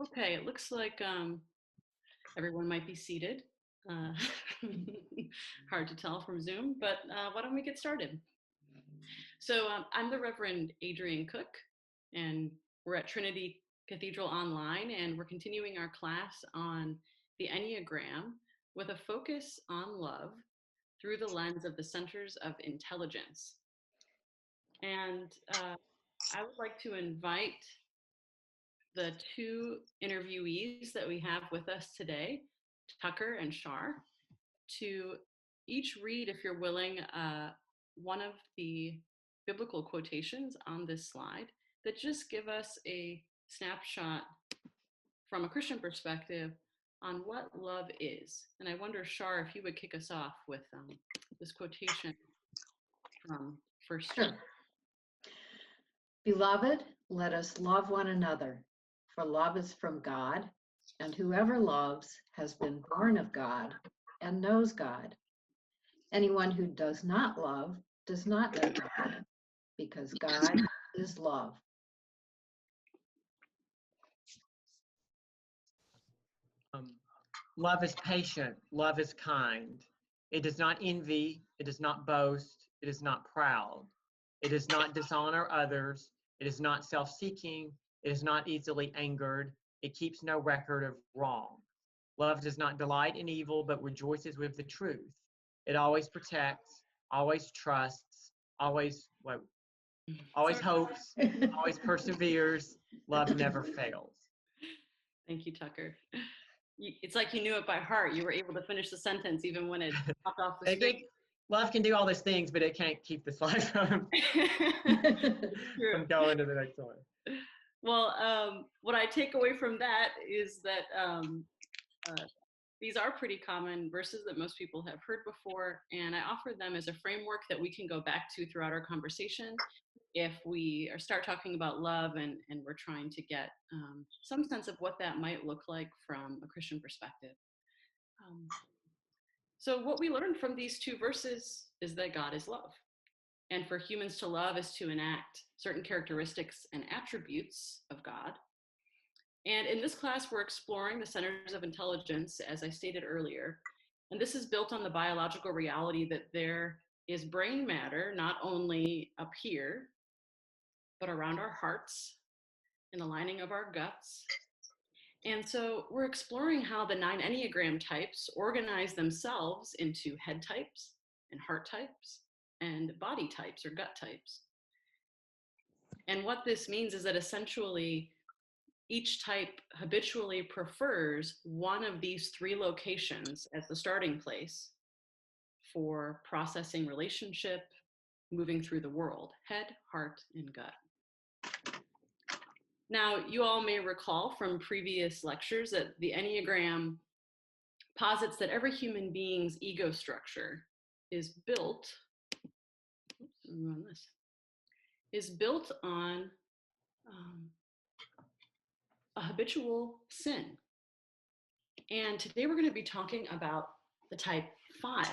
Okay, it looks like everyone might be seated. Uh, hard to tell from Zoom, but why don't we get started? So I'm the Reverend Adrian Cook, and we're at Trinity Cathedral Online, and we're continuing our class on the Enneagram with a focus on love through the lens of the centers of intelligence. And I would like to invite the two interviewees that we have with us today, Tucker and Shar, to each read, if you're willing, one of the biblical quotations on this slide that just give us a snapshot from a Christian perspective on what love is. And I wonder, Shar, if you would kick us off with this quotation from First John. Sure. Beloved, let us love one another, for love is from God, and whoever loves has been born of God and knows God. Anyone who does not love does not know God, because God is love. Love is patient. Love is kind. It does not envy. It does not boast. It is not proud. It does not dishonor others. It is not self-seeking. It is not easily angered. It keeps no record of wrong. Love does not delight in evil, but rejoices with the truth. It always protects, always trusts, always hopes, always perseveres. Love never fails. Thank you, Tucker. It's like you knew it by heart. You were able to finish the sentence even when it popped off the screen. Love can do all those things, but it can't keep the slide from going to the next one. Well, what I take away from that is that these are pretty common verses that most people have heard before, and I offer them as a framework that we can go back to throughout our conversation if we start talking about love and we're trying to get some sense of what that might look like from a Christian perspective. So what we learned from these two verses is that God is love. And for humans to love is to enact certain characteristics and attributes of God. And in this class, we're exploring the centers of intelligence, as I stated earlier. And this is built on the biological reality that there is brain matter, not only up here, but around our hearts, in the lining of our guts. And so we're exploring how the 9 Enneagram types organize themselves into head types and heart types and body types or gut types. And what this means is that essentially each type habitually prefers one of these 3 locations as the starting place for processing relationship, moving through the world: head, heart, and gut. Now, you all may recall from previous lectures that the Enneagram posits that every human being's ego structure is built on a habitual sin. And today we're going to be talking about the type 5.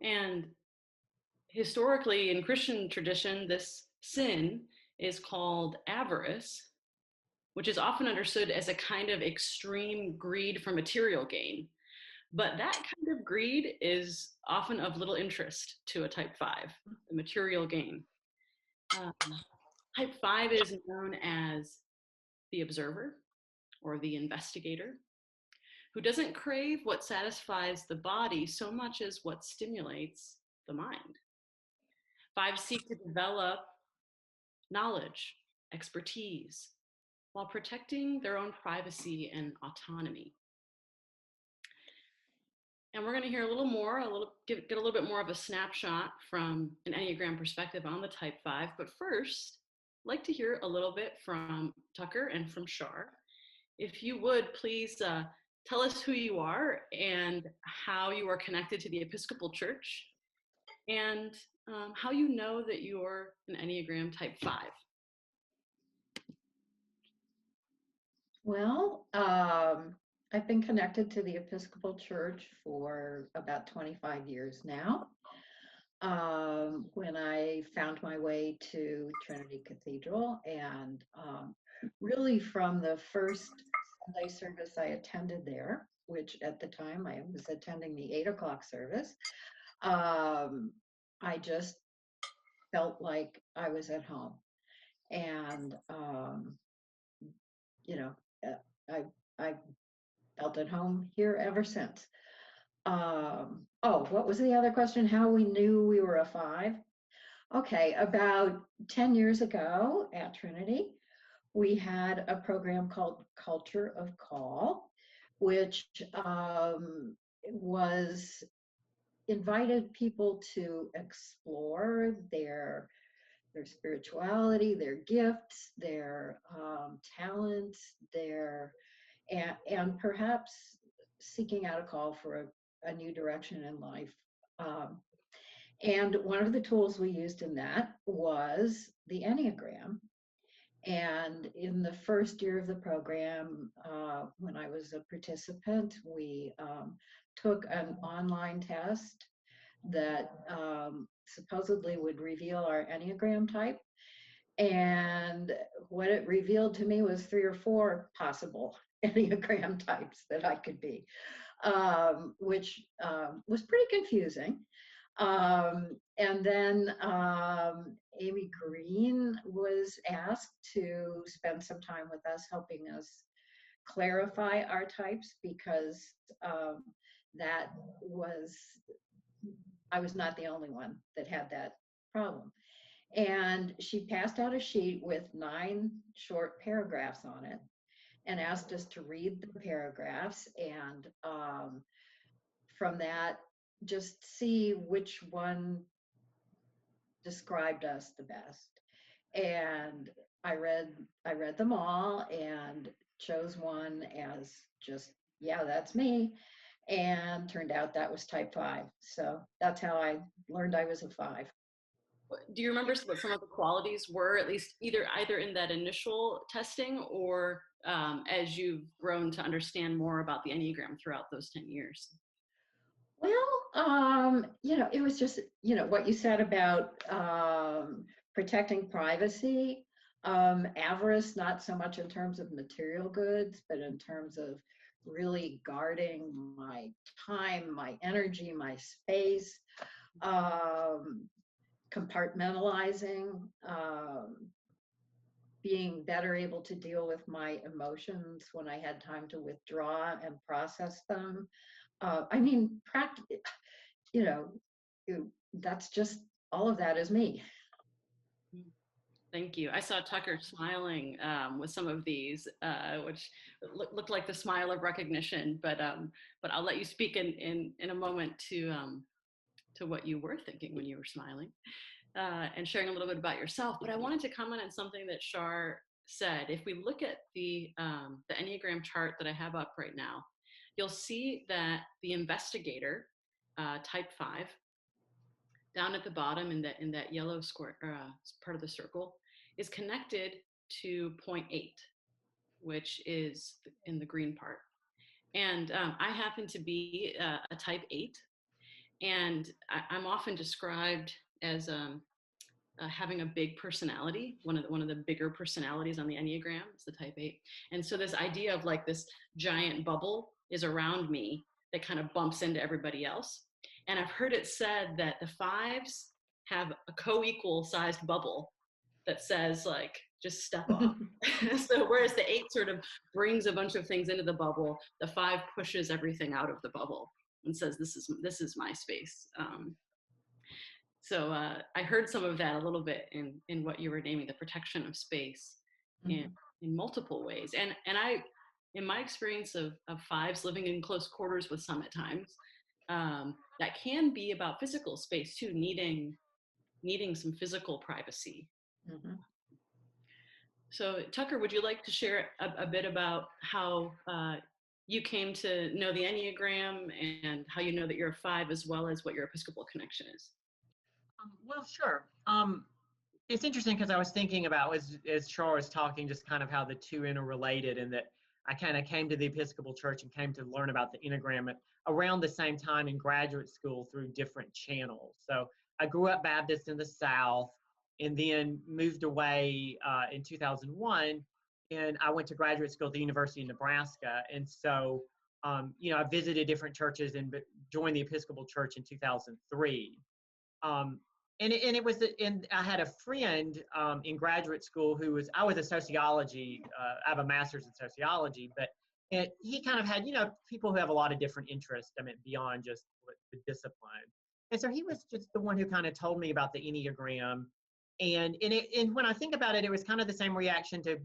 And historically in Christian tradition, this sin is called avarice, which is often understood as a kind of extreme greed for material gain. But that kind of greed is often of little interest to a type 5, the material gain. Type 5 is known as the observer or the investigator, who doesn't crave what satisfies the body so much as what stimulates the mind. 5 seek to develop knowledge, expertise, while protecting their own privacy and autonomy. And we're going to hear a little more, get a little bit more of a snapshot from an Enneagram perspective on the type 5. But first, I'd like to hear a little bit from Tucker and from Shar. If you would, please tell us who you are and how you are connected to the Episcopal Church, and how you know that you're an Enneagram type 5. Well, I've been connected to the Episcopal Church for about 25 years now. when I found my way to Trinity Cathedral. And really from the first Sunday service I attended there, which at the time I was attending the 8 o'clock service, I just felt like I was at home. And, you know, I felt at home here ever since. Oh, what was the other question? How we knew we were a 5? Okay, about 10 years ago at Trinity, we had a program called Culture of Call, which was invited people to explore their spirituality, their gifts, their talents, and perhaps seeking out a call for a new direction in life. And one of the tools we used in that was the Enneagram. And in the first year of the program, when I was a participant, we took an online test that supposedly would reveal our Enneagram type. And what it revealed to me was 3 or 4 possible Enneagram types that I could be, which was pretty confusing. And then Amy Green was asked to spend some time with us, helping us clarify our types, because that was, I was not the only one that had that problem. And she passed out a sheet with 9 short paragraphs on it and asked us to read the paragraphs, and from that, just see which one described us the best. And I read them all and chose one as just, yeah, that's me. And turned out that was type 5. So that's how I learned I was a 5. Do you remember what some of the qualities were, at least either in that initial testing or as you've grown to understand more about the Enneagram throughout those 10 years? Well, it was just, what you said about protecting privacy, avarice, not so much in terms of material goods, but in terms of really guarding my time, my energy, my space, compartmentalizing, being better able to deal with my emotions when I had time to withdraw and process them. I mean, that's just, all of that is me. Thank you. I saw Tucker smiling with some of these, which looked like the smile of recognition. But I'll let you speak in a moment to what you were thinking when you were smiling and sharing a little bit about yourself. But I wanted to comment on something that Shar said. If we look at the Enneagram chart that I have up right now, you'll see that the investigator, type 5, down at the bottom in that yellow square part of the circle, is connected to point 8, which is in the green part. And I happen to be a type 8, and I'm often described as having a big personality. One of the bigger personalities on the Enneagram is the type 8. And so this idea of like this giant bubble is around me that kind of bumps into everybody else. And I've heard it said that the 5s have a co-equal sized bubble that says like, just step off. So whereas the 8 sort of brings a bunch of things into the bubble, the 5 pushes everything out of the bubble and says, this is my space. So I heard some of that a little bit in what you were naming, the protection of space, in multiple ways. And I, in my experience of 5s living in close quarters with some at times, that can be about physical space too, needing some physical privacy. Mm-hmm. So Tucker, would you like to share a bit about how you came to know the Enneagram and how you know that you're a 5, as well as what your Episcopal connection is? Well, sure. It's interesting because I was thinking about, as Char was talking, just kind of how the two interrelated, and that I kind of came to the Episcopal Church and came to learn about the Enneagram around the same time in graduate school through different channels. So I grew up Baptist in the South, and then moved away in 2001, and I went to graduate school at the University of Nebraska. And so, I visited different churches and joined the Episcopal Church in 2003. And I had a friend in graduate school I was a sociology, I have a master's in sociology, but he kind of had, people who have a lot of different interests, beyond just the discipline. And so he was just the one who kind of told me about the Enneagram. And when I think about it, it was kind of the same reaction to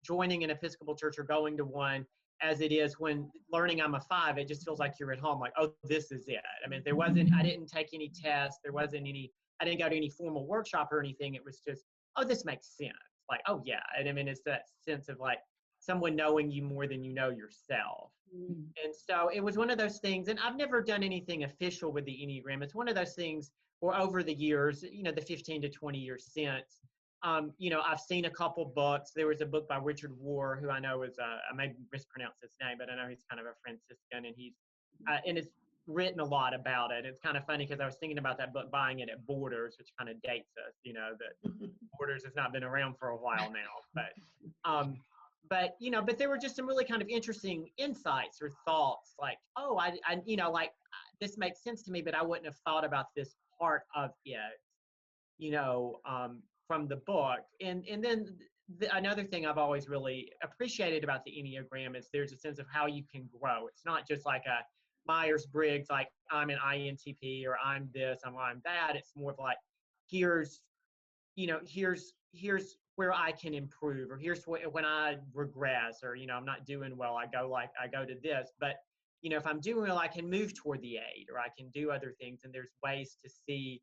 joining an Episcopal church or going to one as it is when learning I'm a 5. It just feels like you're at home, like, oh, this is it. I didn't take any tests. I didn't go to any formal workshop or anything. It was just, oh, this makes sense. Like, oh yeah. And it's that sense of like someone knowing you more than you know yourself. Mm. And so it was one of those things, and I've never done anything official with the Enneagram. It's one of those things where over the years, the 15 to 20 years since, I've seen a couple books. There was a book by Richard Rohr, who I know is, I may mispronounce his name, but I know he's kind of a Franciscan, and and it's written a lot about it. It's kind of funny because I was thinking about that book, buying it at Borders, which kind of dates us, that Borders has not been around for a while now, but there were just some really kind of interesting insights or thoughts, like, oh, this makes sense to me, but I wouldn't have thought about this part of it, from the book. And then another thing I've always really appreciated about the Enneagram is there's a sense of how you can grow. It's not just like a Myers-Briggs, like I'm an INTP or I'm this, I'm that. It's more of like, here's where I can improve, or here's when I regress, or, I'm not doing well, I go to this. But, if I'm doing well, I can move toward the 8, or I can do other things. And there's ways to see,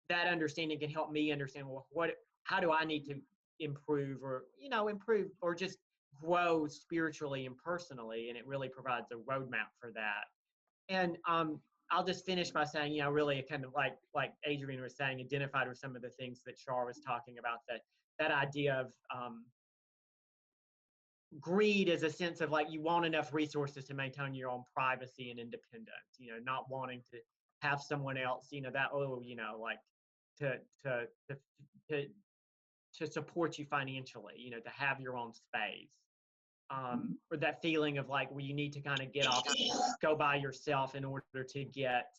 that understanding can help me understand, well, how do I need to improve, or, just grow spiritually and personally. And it really provides a roadmap for that. And I'll just finish by saying, really kind of like Adrian was saying, identified with some of the things that Char was talking about, that idea of greed as a sense of like, you want enough resources to maintain your own privacy and independence, not wanting to have someone else, to support you financially, to have your own space. Or that feeling of like, well, you need to kind of get off, go by yourself in order to get,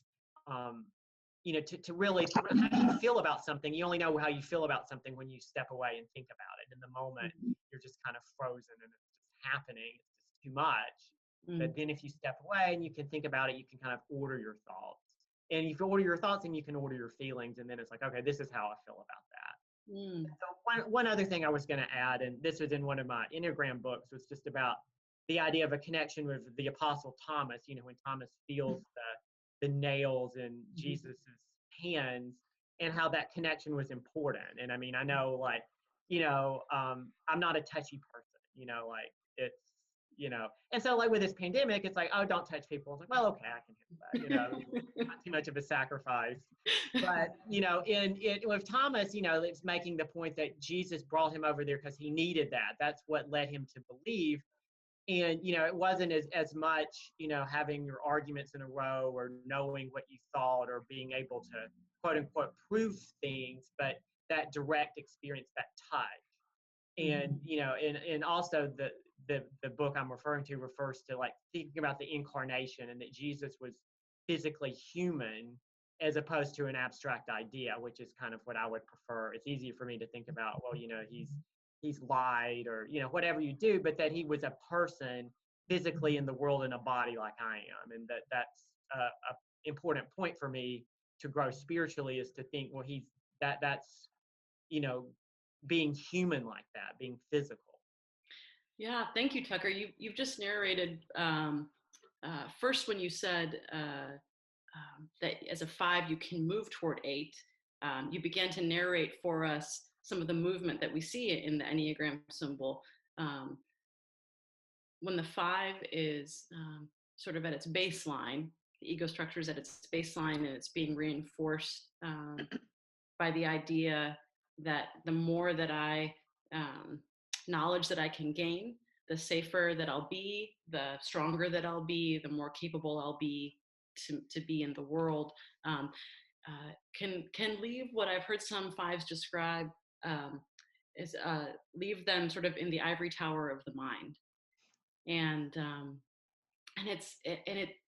to really, how do you feel about something? You only know how you feel about something when you step away and think about it. In the moment, you're just kind of frozen and it's just happening. It's just too much. But then if you step away and you can think about it, you can kind of order your thoughts. And you can order your thoughts and you can order your feelings. And then it's like, okay, this is how I feel about that. So one other thing I was going to add, and this was in one of my Enneagram books, was just about the idea of a connection with the Apostle Thomas, when Thomas feels the nails in Jesus's hands, and how that connection was important. And I know, like, I'm not a touchy person, like it's, and so like with this pandemic, it's like, oh, don't touch people. It's like, well, okay, I can handle that, not too much of a sacrifice. But, with Thomas, it's making the point that Jesus brought him over there because he needed that. That's what led him to believe. And, it wasn't as much, having your arguments in a row or knowing what you thought or being able to, quote unquote, prove things, but that direct experience, that touch. And, and also the book I'm referring to refers to like thinking about the incarnation, and that Jesus was physically human as opposed to an abstract idea, which is kind of what I would prefer. It's easier for me to think about, well, he's lied, or, whatever you do, but that he was a person physically in the world in a body like I am. And that's a important point for me to grow spiritually, is to think, well, that's being human like that, being physical. Yeah, thank you, Tucker. You've just narrated first when you said that as a 5 you can move toward 8. You began to narrate for us some of the movement that we see in the Enneagram symbol. When the 5 is sort of at its baseline, the ego structure is at its baseline, and it's being reinforced by the idea that the more that I knowledge that I can gain, the safer that I'll be, the stronger that I'll be, the more capable I'll be to be in the world. can leave what I've heard some fives describe is leave them sort of in the ivory tower of the mind, and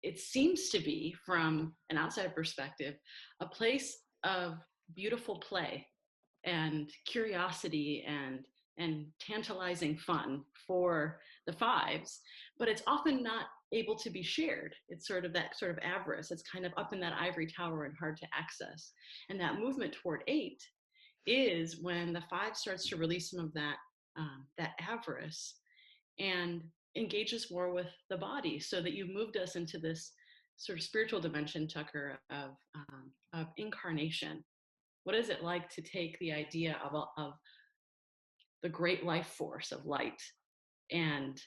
it seems to be, from an outside perspective, a place of beautiful play and curiosity and tantalizing fun for the fives, but it's often not able to be shared. It's sort of that sort of avarice. It's kind of up in that ivory tower and hard to access. And that movement toward 8 is when the 5 starts to release some of that avarice and engages more with the body, so that you've moved us into this sort of spiritual dimension, Tucker, of incarnation. What is it like to take the idea of the great life force of light and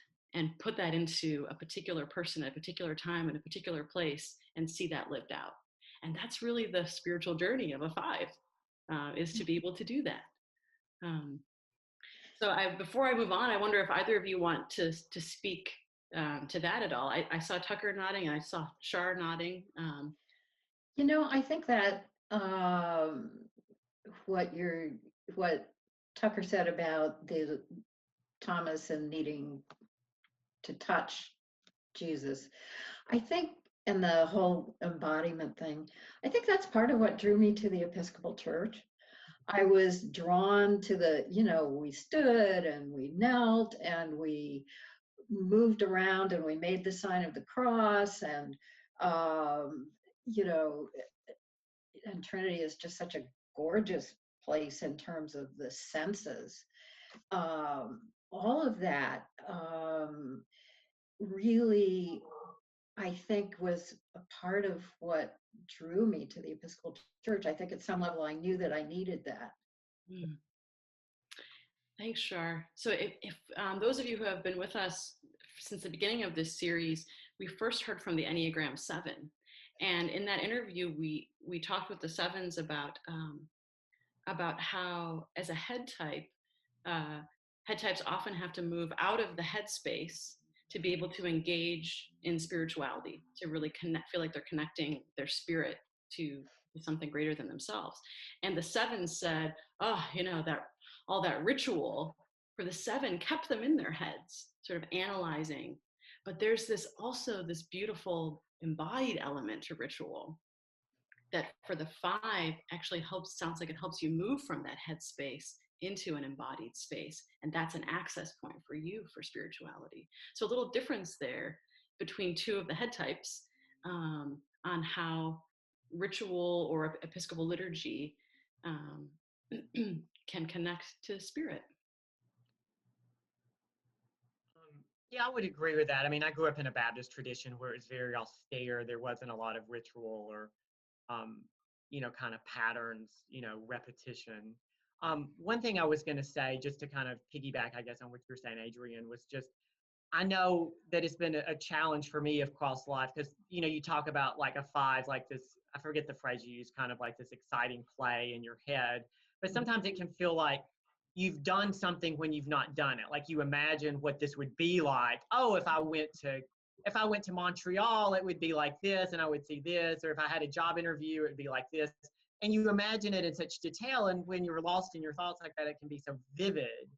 put that into a particular person at a particular time in a particular place and see that lived out? And that's really the spiritual journey of a 5, is to be able to do that. So before I move on, I wonder if either of you want to speak to that at all. I saw Tucker nodding, and I saw Shar nodding. I think that what Tucker said about the Thomas and needing to touch Jesus, I think, and the whole embodiment thing, I think that's part of what drew me to the Episcopal Church. I was drawn to we stood and we knelt and we moved around and we made the sign of the cross, and and Trinity is just such a gorgeous place in terms of the senses. All of that really, I think, was a part of what drew me to the Episcopal Church. I think at some level I knew that I needed that. Mm. Thanks, Shar. So if those of you who have been with us since the beginning of this series, we first heard from the Enneagram 7. And in that interview, we talked with the 7s about how, as a head types often have to move out of the head space to be able to engage in spirituality, to really feel like they're connecting their spirit to something greater than themselves. And the 7 said, that all that ritual for the 7 kept them in their heads, sort of analyzing. But there's also this beautiful embodied element to ritual that for the 5 actually sounds like it helps you move from that head space into an embodied space. And that's an access point for you for spirituality. So a little difference there between 2 of the head types on how ritual or Episcopal liturgy can connect to spirit. Yeah, I would agree with that. I mean, I grew up in a Baptist tradition where it's very austere. There wasn't a lot of ritual or, kind of patterns, repetition. One thing I was going to say, just to kind of piggyback, I guess, on what you were saying, Adrian, was just, I know that it's been a challenge for me across life because, you talk about like a 5, like this, I forget the phrase you use, kind of like this exciting play in your head. But sometimes it can feel like you've done something when you've not done it. Like you imagine what this would be like. Oh, if I went to Montreal, it would be like this and I would see this. Or if I had a job interview, it'd be like this. And you imagine it in such detail. And when you're lost in your thoughts like that, it can be so vivid.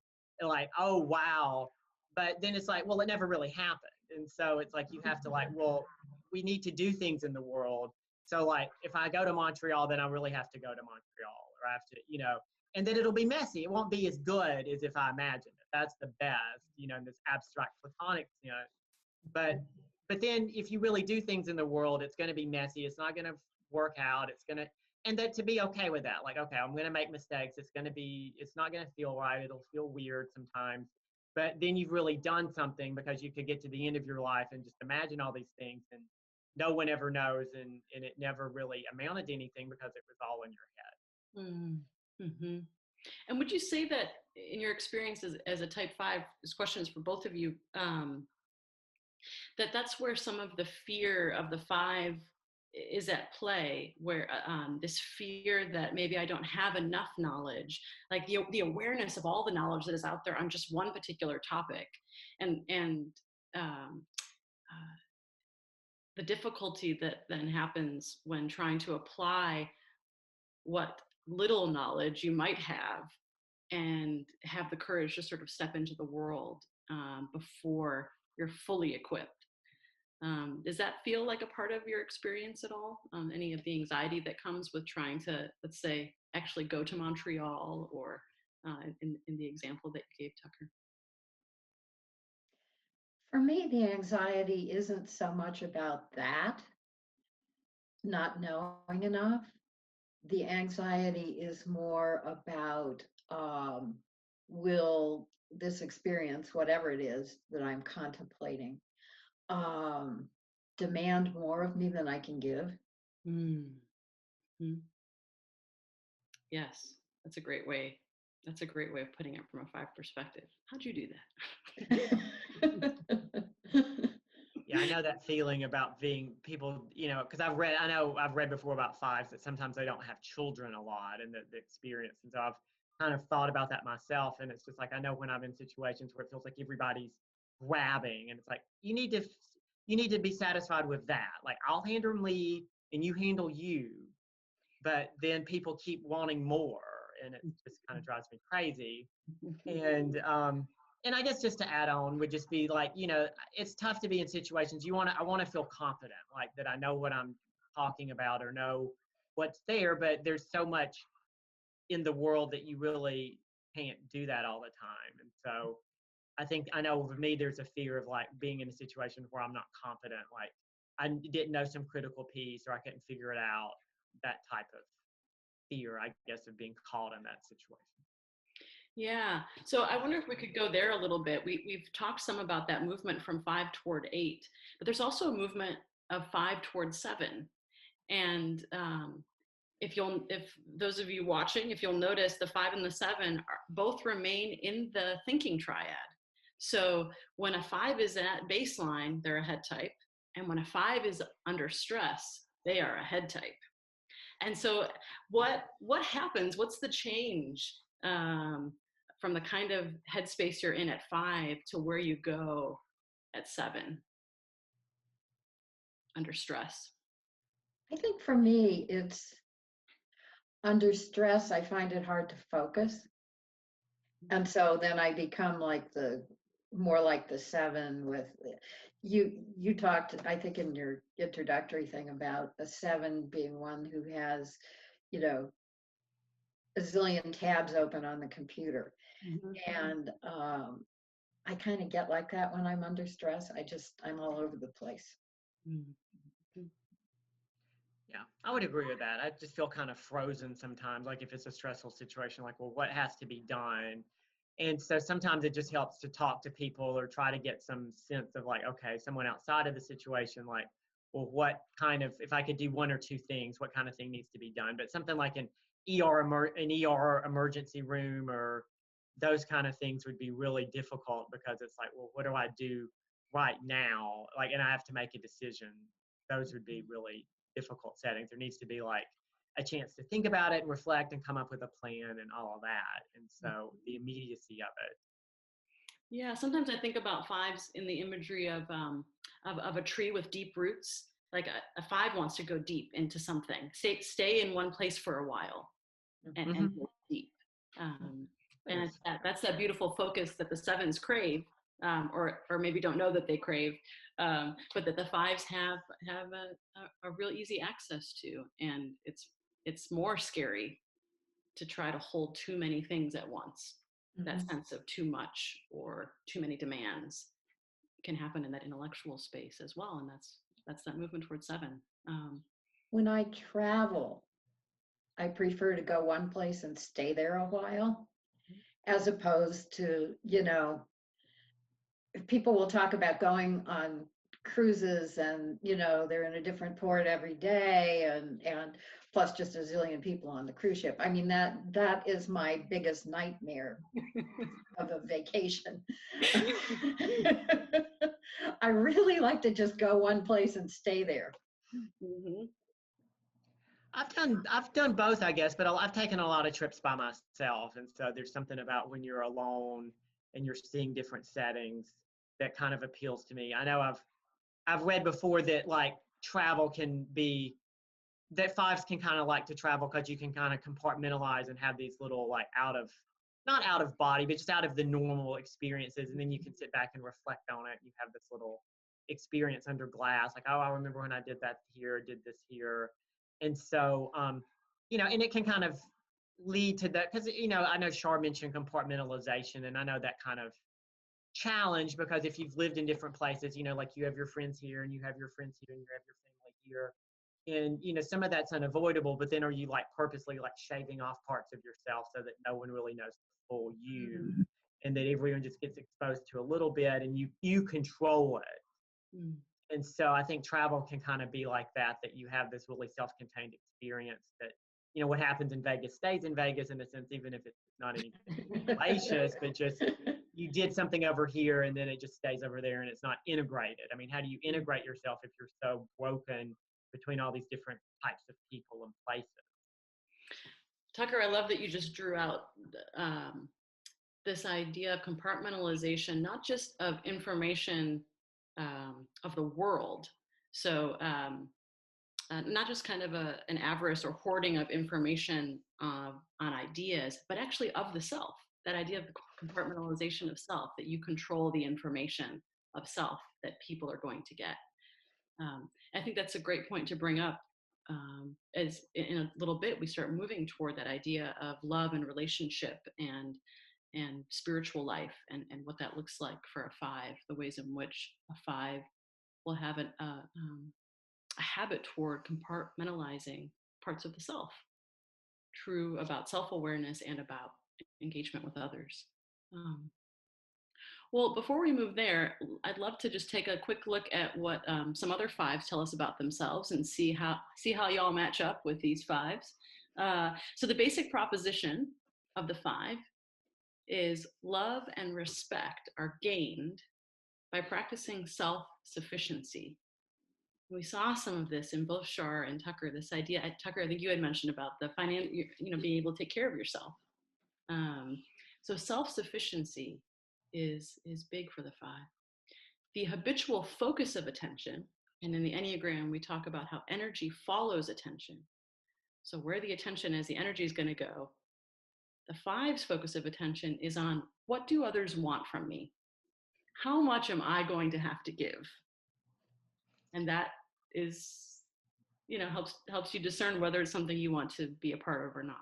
And like, oh, wow. But then it's like, well, it never really happened. And so it's like, you have to like, well, we need to do things in the world. So like, if I go to Montreal, then I really have to go to Montreal, or I have to, and then it'll be messy. It won't be as good as if I imagined it. That's the best, in this abstract platonic, but then if you really do things in the world, it's going to be messy. It's not going to work out. And that to be okay with that. Like, okay, I'm going to make mistakes. It's not going to feel right. It'll feel weird sometimes. But then you've really done something, because you could get to the end of your life and just imagine all these things, and no one ever knows, and it never really amounted to anything because it was all in your head. Mm-hmm. And would you say that in your experience as a type 5, this question is for both of you, that's where some of the fear of the 5 is at play, where this fear that maybe I don't have enough knowledge, like the awareness of all the knowledge that is out there on just one particular topic, and the difficulty that then happens when trying to apply what little knowledge you might have and have the courage to sort of step into the world before you're fully equipped. Does that feel like a part of your experience at all? Any of the anxiety that comes with trying to, let's say, actually go to Montreal, or in the example that you gave, Tucker? For me, the anxiety isn't so much about that, not knowing enough. The anxiety is more about, will this experience, whatever it is that I'm contemplating, demand more of me than I can give? Mm-hmm. Yes, that's a great way. That's a great way of putting it from a 5 perspective. How'd you do that? Yeah, I know that feeling about being people, because I've read before about 5s that sometimes they don't have children a lot, and the experience. And so I've kind of thought about that myself. And it's just like, I know when I'm in situations where it feels like everybody's grabbing, and it's like, you need to be satisfied with that. Like, I'll handle me and you handle you. But then people keep wanting more, and it just kind of drives me crazy. And I guess just to add on would just be like, it's tough to be in situations I want to feel confident, like that I know what I'm talking about or know what's there, but there's so much in the world that you really can't do that all the time. And so I know for me, there's a fear of like being in a situation where I'm not confident, like I didn't know some critical piece or I couldn't figure it out, that type of fear, I guess, of being caught in that situation. Yeah. So I wonder if we could go there a little bit. We've talked some about that movement from 5 toward 8, but there's also a movement of 5 toward 7. And if those of you watching, if you'll notice, the 5 and the 7 both remain in the thinking triad. So when a 5 is at baseline, they're a head type. And when a 5 is under stress, they are a head type. And so what happens? What's the change from the kind of headspace you're in at 5 to where you go at 7 under stress? I think for me, it's under stress, I find it hard to focus. And so then I become more like the 7 with you talked, I think, in your introductory thing about a 7 being one who has, a zillion tabs open on the computer. Mm-hmm. And I kind of get like that when I'm under stress. I'm all over the place. Mm-hmm. Yeah, I would agree with that. I just feel kind of frozen sometimes, like if it's a stressful situation, like, well, what has to be done? And so sometimes it just helps to talk to people or try to get some sense of like, okay, someone outside of the situation, like, well, what kind of, if I could do 1 or 2 things, what kind of thing needs to be done? But something like an ER emergency room or those kind of things would be really difficult because it's like, well, what do I do right now? Like, and I have to make a decision. Those would be really difficult settings. There needs to be like a chance to think about it and reflect and come up with a plan and all of that. And so the immediacy of it. Yeah, sometimes I think about 5s in the imagery of a tree with deep roots. Like a 5 wants to go deep into something, stay in one place for a while, and go deep. And that's that beautiful focus that the 7s crave, or maybe don't know that they crave, but that the 5s have a real easy access to. And it's more scary to try to hold too many things at once. That sense of too much or too many demands can happen in that intellectual space as well. And that's that movement towards 7. When I travel, I prefer to go one place and stay there a while, as opposed to, people will talk about going on cruises and, they're in a different port every day and plus just a zillion people on the cruise ship. I mean, that is my biggest nightmare of a vacation. I really like to just go one place and stay there. Mm-hmm. I've done both, I guess, but I've taken a lot of trips by myself. And so there's something about when you're alone and you're seeing different settings that kind of appeals to me. I know I've read before that like travel can be that fives can kind of like to travel because you can kind of compartmentalize and have these little like not out of body, but just out of the normal experiences. And then you can sit back and reflect on it. You have this little experience under glass, like, oh, I remember when I did that here, did this here. And so, you know, and it can kind of lead to that, because, you know, I know Char mentioned compartmentalization, and I know that kind of challenge, because if you've lived in different places, you know, like you have your friends here and you have your friends here and you have your family here. And, you know, some of that's unavoidable, but then are you like purposely like shaving off parts of yourself so that no one really knows the full you, and that everyone just gets exposed to a little bit and you control it. And so I think travel can kind of be like that you have this really self-contained experience that, you know, what happens in Vegas stays in Vegas, in a sense, even if it's not anything salacious, but just you did something over here and then it just stays over there and it's not integrated. I mean, how do you integrate yourself if you're so broken between all these different types of people and places? Tucker, I love that you just drew out this idea of compartmentalization, not just of information of the world. So not just kind of an avarice or hoarding of information on ideas, but actually of the self. That idea of the compartmentalization of self, that you control the information of self that people are going to get. I think that's a great point to bring up. As in a little bit, we start moving toward that idea of love and relationship and spiritual life, and what that looks like for a five, the ways in which a five will have a habit toward compartmentalizing parts of the self, true about self-awareness and about engagement with others. Well, before we move there, I'd love to just take a quick look at what some other fives tell us about themselves and see how y'all match up with these fives. So the basic proposition of the five is love and respect are gained by practicing self-sufficiency. We saw some of this in both Char and Tucker, this idea. Tucker, I think you had mentioned about the being able to take care of yourself. So self-sufficiency is big for the five. The habitual focus of attention, and in the Enneagram, we talk about how energy follows attention. So where the attention is, the energy is going to go. The five's focus of attention is on, what do others want from me? How much am I going to have to give? And that is, you know, helps you discern whether it's something you want to be a part of or not.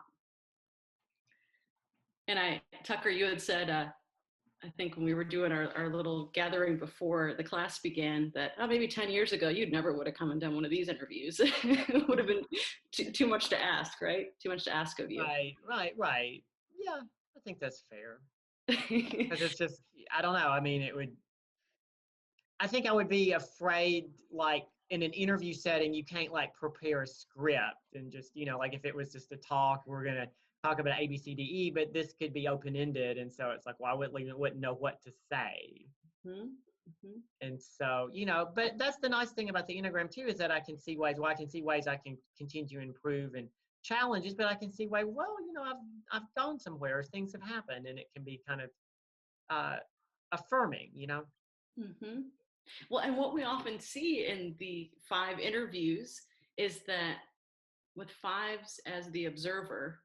And Tucker, you had said, I think when we were doing our little gathering before the class began, that maybe 10 years ago, you'd never would have come and done one of these interviews. It would have been too much to ask, right? Too much to ask of you. Right. Yeah, I think that's fair. Because it's just, I don't know. I mean, I think I would be afraid, like in an interview setting, you can't like prepare a script and just, you know, like if it was just a talk, we're going to talk about A, B, C, D, E, but this could be open-ended. And so it's like, well, I wouldn't know what to say. And so, you know, but that's the nice thing about the Enneagram too, is that I can see ways I can continue to improve and challenges, but I can see well, you know, I've gone somewhere, things have happened, and it can be kind of affirming, you know. Well, and what we often see in the five interviews is that with fives as the observer,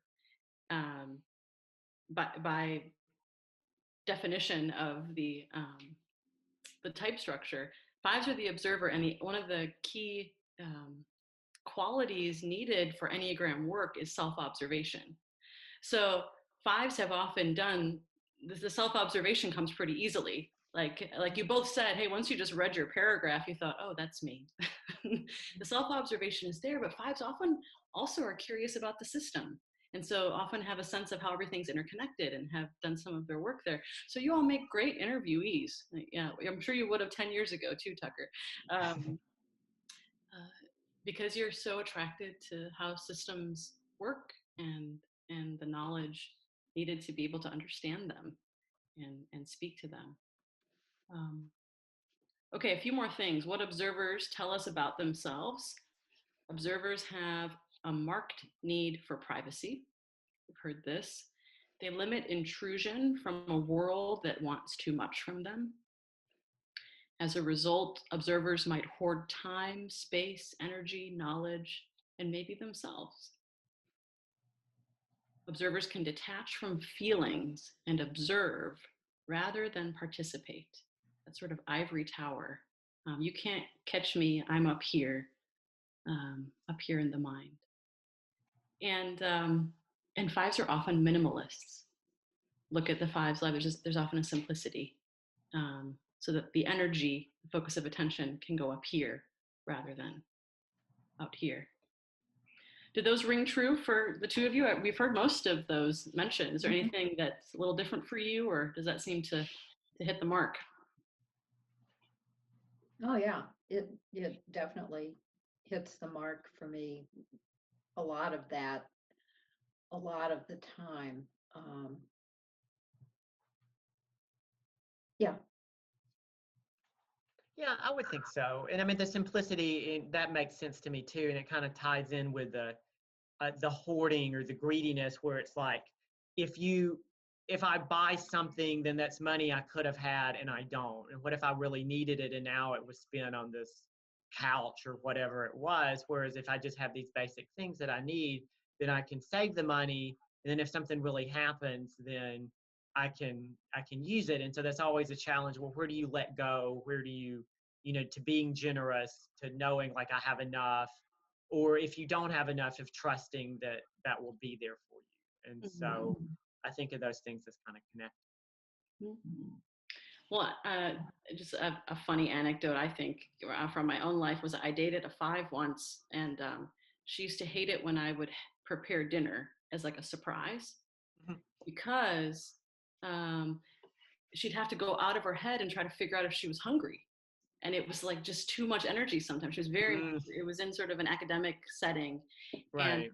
by definition of the type structure, fives are the observer, and one of the key qualities needed for Enneagram work is self-observation. So fives have often done the self-observation comes pretty easily. Like you both said, hey, once you just read your paragraph, you thought, oh, that's me. The self-observation is there, but fives often also are curious about the system. And so often have a sense of how everything's interconnected and have done some of their work there. So you all make great interviewees. Yeah, I'm sure you would have 10 years ago too, Tucker. Because you're so attracted to how systems work and the knowledge needed to be able to understand them and speak to them. Okay, a few more things. What observers tell us about themselves. Observers have a marked need for privacy. We've heard this. They limit intrusion from a world that wants too much from them. As a result, observers might hoard time, space, energy, knowledge and maybe themselves. Observers can detach from feelings and observe rather than participate. That sort of ivory tower. You can't catch me, I'm up here in the mind. And fives are often minimalists. Look at the fives live, there's often a simplicity. So that the energy, the focus of attention can go up here rather than out here. Did those ring true for the two of you? We've heard most of those mentioned. Is there anything that's a little different for you, or does that seem to hit the mark? Oh yeah, it definitely hits the mark for me. A lot of that, a lot of the time. Yeah. Yeah, I would think so. And I mean, the simplicity, that makes sense to me too. And it kind of ties in with the hoarding or the greediness, where it's like, if I buy something, then that's money I could have had and I don't. And what if I really needed it and now it was spent on this couch or whatever it was? Whereas if I just have these basic things that I need, then I can save the money. And then if something really happens, then I can use it. And so that's always a challenge. Well, where do you let go? Where do you, to being generous, to knowing like I have enough, or if you don't have enough, of trusting that that will be there for you. And so I think of those things as kind of connected. Well, just a funny anecdote, I think, from my own life was I dated a five once, and she used to hate it when I would prepare dinner as like a surprise, because she'd have to go out of her head and try to figure out if she was hungry. And it was like just too much energy sometimes. She was it was in sort of an academic setting. Right.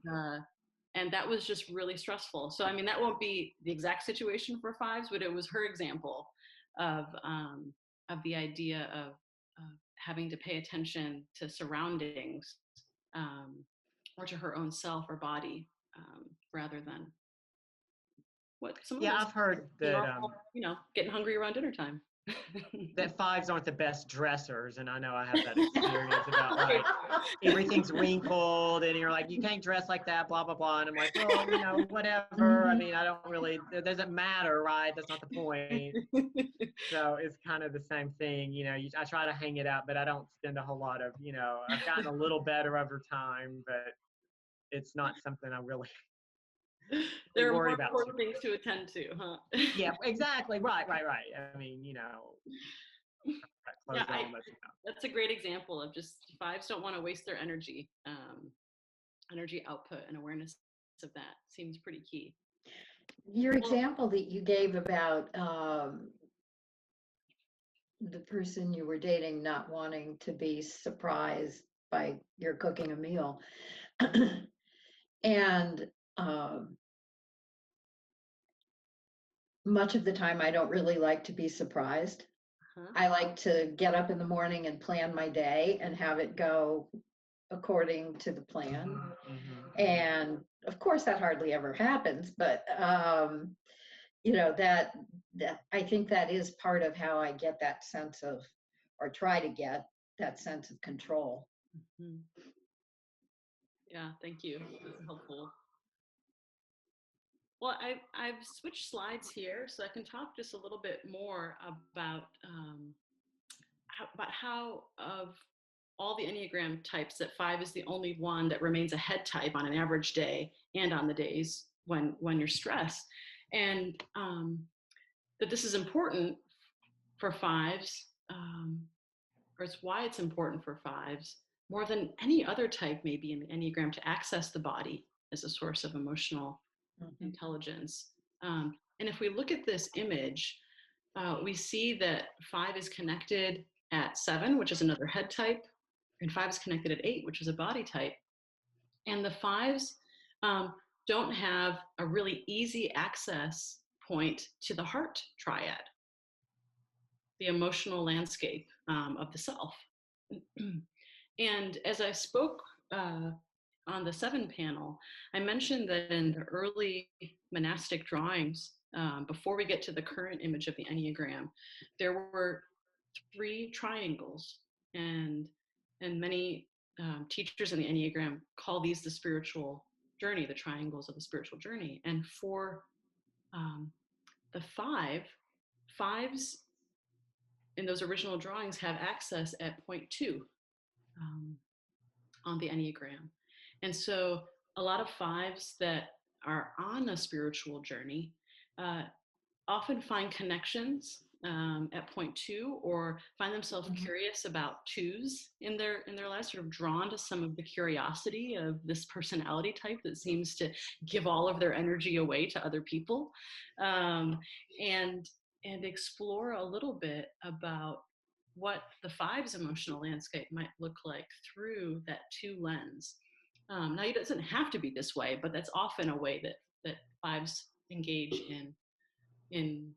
And that was just really stressful. So, I mean, that won't be the exact situation for fives, but it was her example of the idea of having to pay attention to surroundings, or to her own self or body, rather than what some of us, I've heard that normal, getting hungry around dinner time. that fives aren't the best dressers, and I know I have that experience about like everything's wrinkled and you're like, you can't dress like that, blah blah blah. And I'm like, well, whatever. I mean, I don't really, it doesn't matter, right? That's not the point. So it's kind of the same thing, I try to hang it out, but I don't spend a whole lot of, I've gotten a little better over time, but it's not something I really There are more worry about important things to attend to, huh? Yeah, exactly. Right. I mean, Yeah, that's a great example of just fives don't want to waste their energy. Energy output and awareness of that seems pretty key. Your example that you gave about the person you were dating not wanting to be surprised by your cooking a meal. And much of the time, I don't really like to be surprised. I like to get up in the morning and plan my day and have it go according to the plan. And of course, that hardly ever happens, but that I think that is part of how I get that sense of, or try to get that sense of control. Yeah, thank you. That's helpful. Well, I've switched slides here so I can talk just a little bit more about how of all the Enneagram types that five is the only one that remains a head type on an average day and on the days when you're stressed. And that this is important for fives, or it's why it's important for fives more than any other type maybe in the Enneagram to access the body as a source of emotional intelligence. And if we look at this image, we see that five is connected at 7, which is another head type, and 5 is connected at 8, which is a body type. And the fives don't have a really easy access point to the heart triad, the emotional landscape of the self. And as I spoke on the 7 panel, I mentioned that in the early monastic drawings, before we get to the current image of the Enneagram, there were 3 triangles, and many teachers in the Enneagram call these the spiritual journey, the triangles of the spiritual journey. And for the fives in those original drawings have access at point 2 on the Enneagram. And so a lot of fives that are on a spiritual journey often find connections at point 2, or find themselves curious about 2s in their lives, sort of drawn to some of the curiosity of this personality type that seems to give all of their energy away to other people, and explore a little bit about what the 5's emotional landscape might look like through that 2 lens. Now, it doesn't have to be this way, but that's often a way that 5's engage in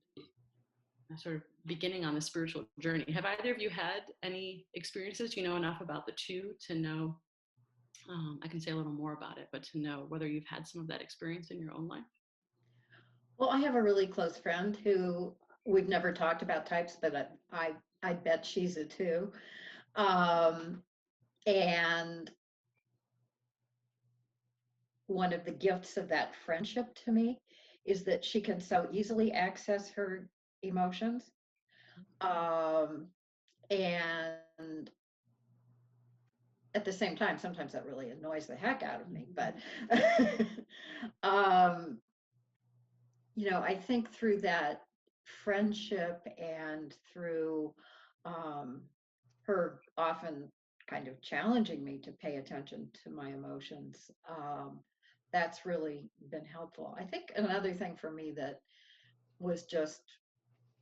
sort of beginning on the spiritual journey. Have either of you had any experiences? Do you know enough about the 2 to know? I can say a little more about it, but to know whether you've had some of that experience in your own life. Well, I have a really close friend who we've never talked about types, but I bet she's a 2. And one of the gifts of that friendship to me is that she can so easily access her emotions. And at the same time, sometimes that really annoys the heck out of me. But, I think through that friendship and through her often kind of challenging me to pay attention to my emotions, that's really been helpful. I think another thing for me that was just,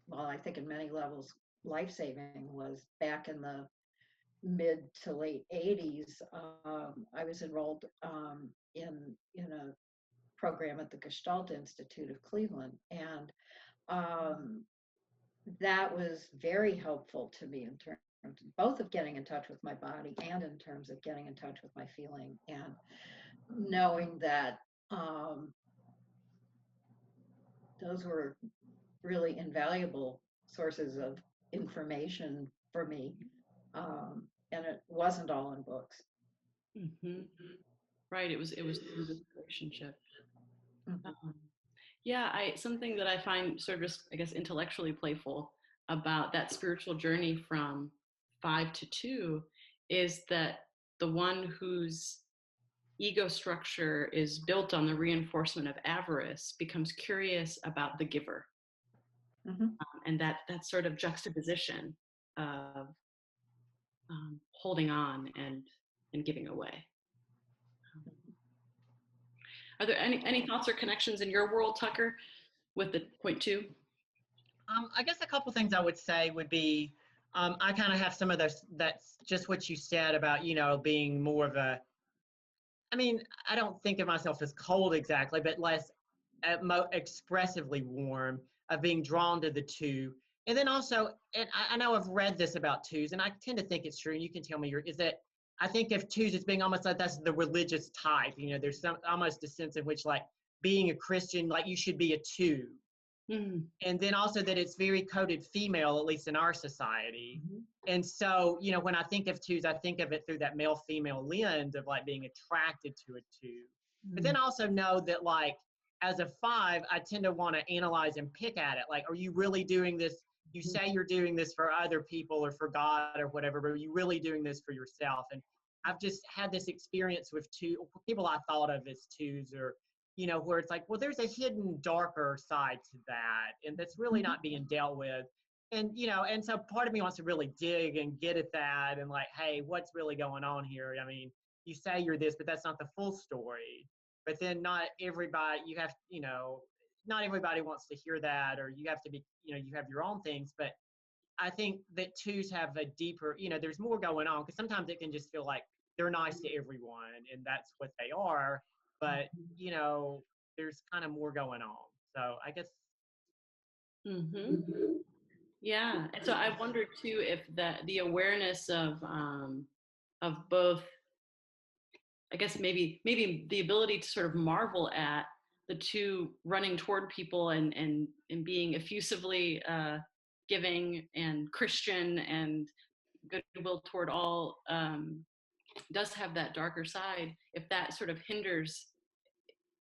well, I think in many levels life-saving, was back in the mid to late 80s. I was enrolled in a program at the Gestalt Institute of Cleveland, and that was very helpful to me in terms both of getting in touch with my body and in terms of getting in touch with my feeling, and knowing that those were really invaluable sources of information for me, and it wasn't all in books. Right, it was through this relationship. Mm-hmm. Something that I find sort of just, I guess, intellectually playful about that spiritual journey from 5 to 2 is that the one whose ego structure is built on the reinforcement of avarice becomes curious about the giver. And that sort of juxtaposition of holding on and giving away. Are there any thoughts or connections in your world, Tucker, with the point 2? I guess a couple things I would say would be, I kind of have some of those, that's just what you said about, being more of a, I don't think of myself as cold exactly, but less expressively warm, of being drawn to the 2. And then also, and I know I've read this about 2s, and I tend to think it's true, and you can tell me is that I think of 2s as being almost like that's the religious type. There's some almost a sense in which, like, being a Christian, like, you should be a 2. And then also that it's very coded female, at least in our society. And so, when I think of 2s, I think of it through that male-female lens of, like, being attracted to a 2. But then also know that, like, as a 5, I tend to want to analyze and pick at it. Like, are you really doing this? You say you're doing this for other people or for God or whatever, but are you really doing this for yourself? And I've just had this experience with 2 people I thought of as 2s, or, where it's like, well, there's a hidden darker side to that, and that's really not being dealt with. And, and so part of me wants to really dig and get at that and, like, hey, what's really going on here? You say you're this, but that's not the full story. But then not everybody, not everybody wants to hear that, or you have to be, you have your own things. But I think that 2s have a deeper, there's more going on, because sometimes it can just feel like they're nice to everyone and that's what they are. But, there's kind of more going on. So I guess. Yeah. And so I wondered too, if the awareness of both, I guess maybe the ability to sort of marvel at the 2 running toward people and being effusively giving and Christian and goodwill toward all, does have that darker side, if that sort of hinders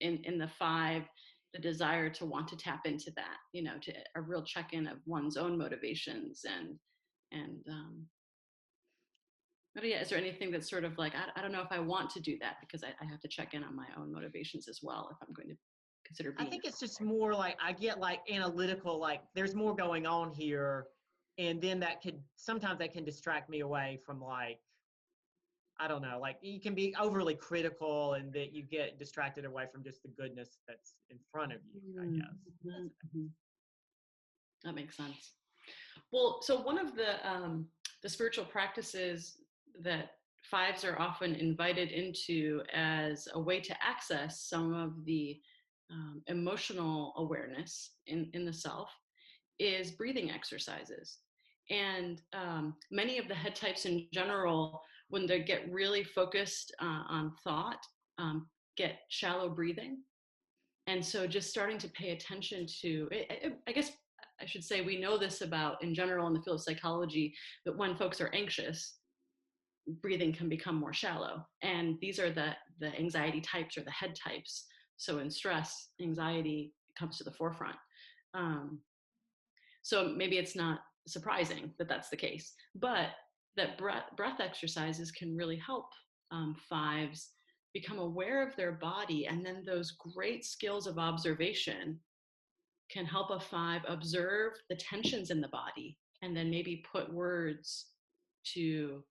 in the 5 the desire to want to tap into that, to a real check-in of one's own motivations and but yeah, is there anything that's sort of like, I don't know if I want to do that, because I have to check in on my own motivations as well if I'm going to consider I being. think it's just more like I get like analytical, like there's more going on here. And then sometimes that can distract me away from like, I don't know, like you can be overly critical and that you get distracted away from just the goodness that's in front of you, I guess. Mm-hmm. That makes sense. Well, so one of the spiritual practices that 5s are often invited into as a way to access some of the emotional awareness in the self is breathing exercises. And many of the head types in general, when they get really focused on thought, get shallow breathing. And so just starting to pay attention to it, I guess I should say, we know this about in general in the field of psychology, that when folks are anxious, breathing can become more shallow. And these are the anxiety types or the head types. So in stress, anxiety comes to the forefront. So maybe it's not surprising that that's the case, but that breath exercises can really help 5s become aware of their body. And then those great skills of observation can help a 5 observe the tensions in the body and then maybe put words to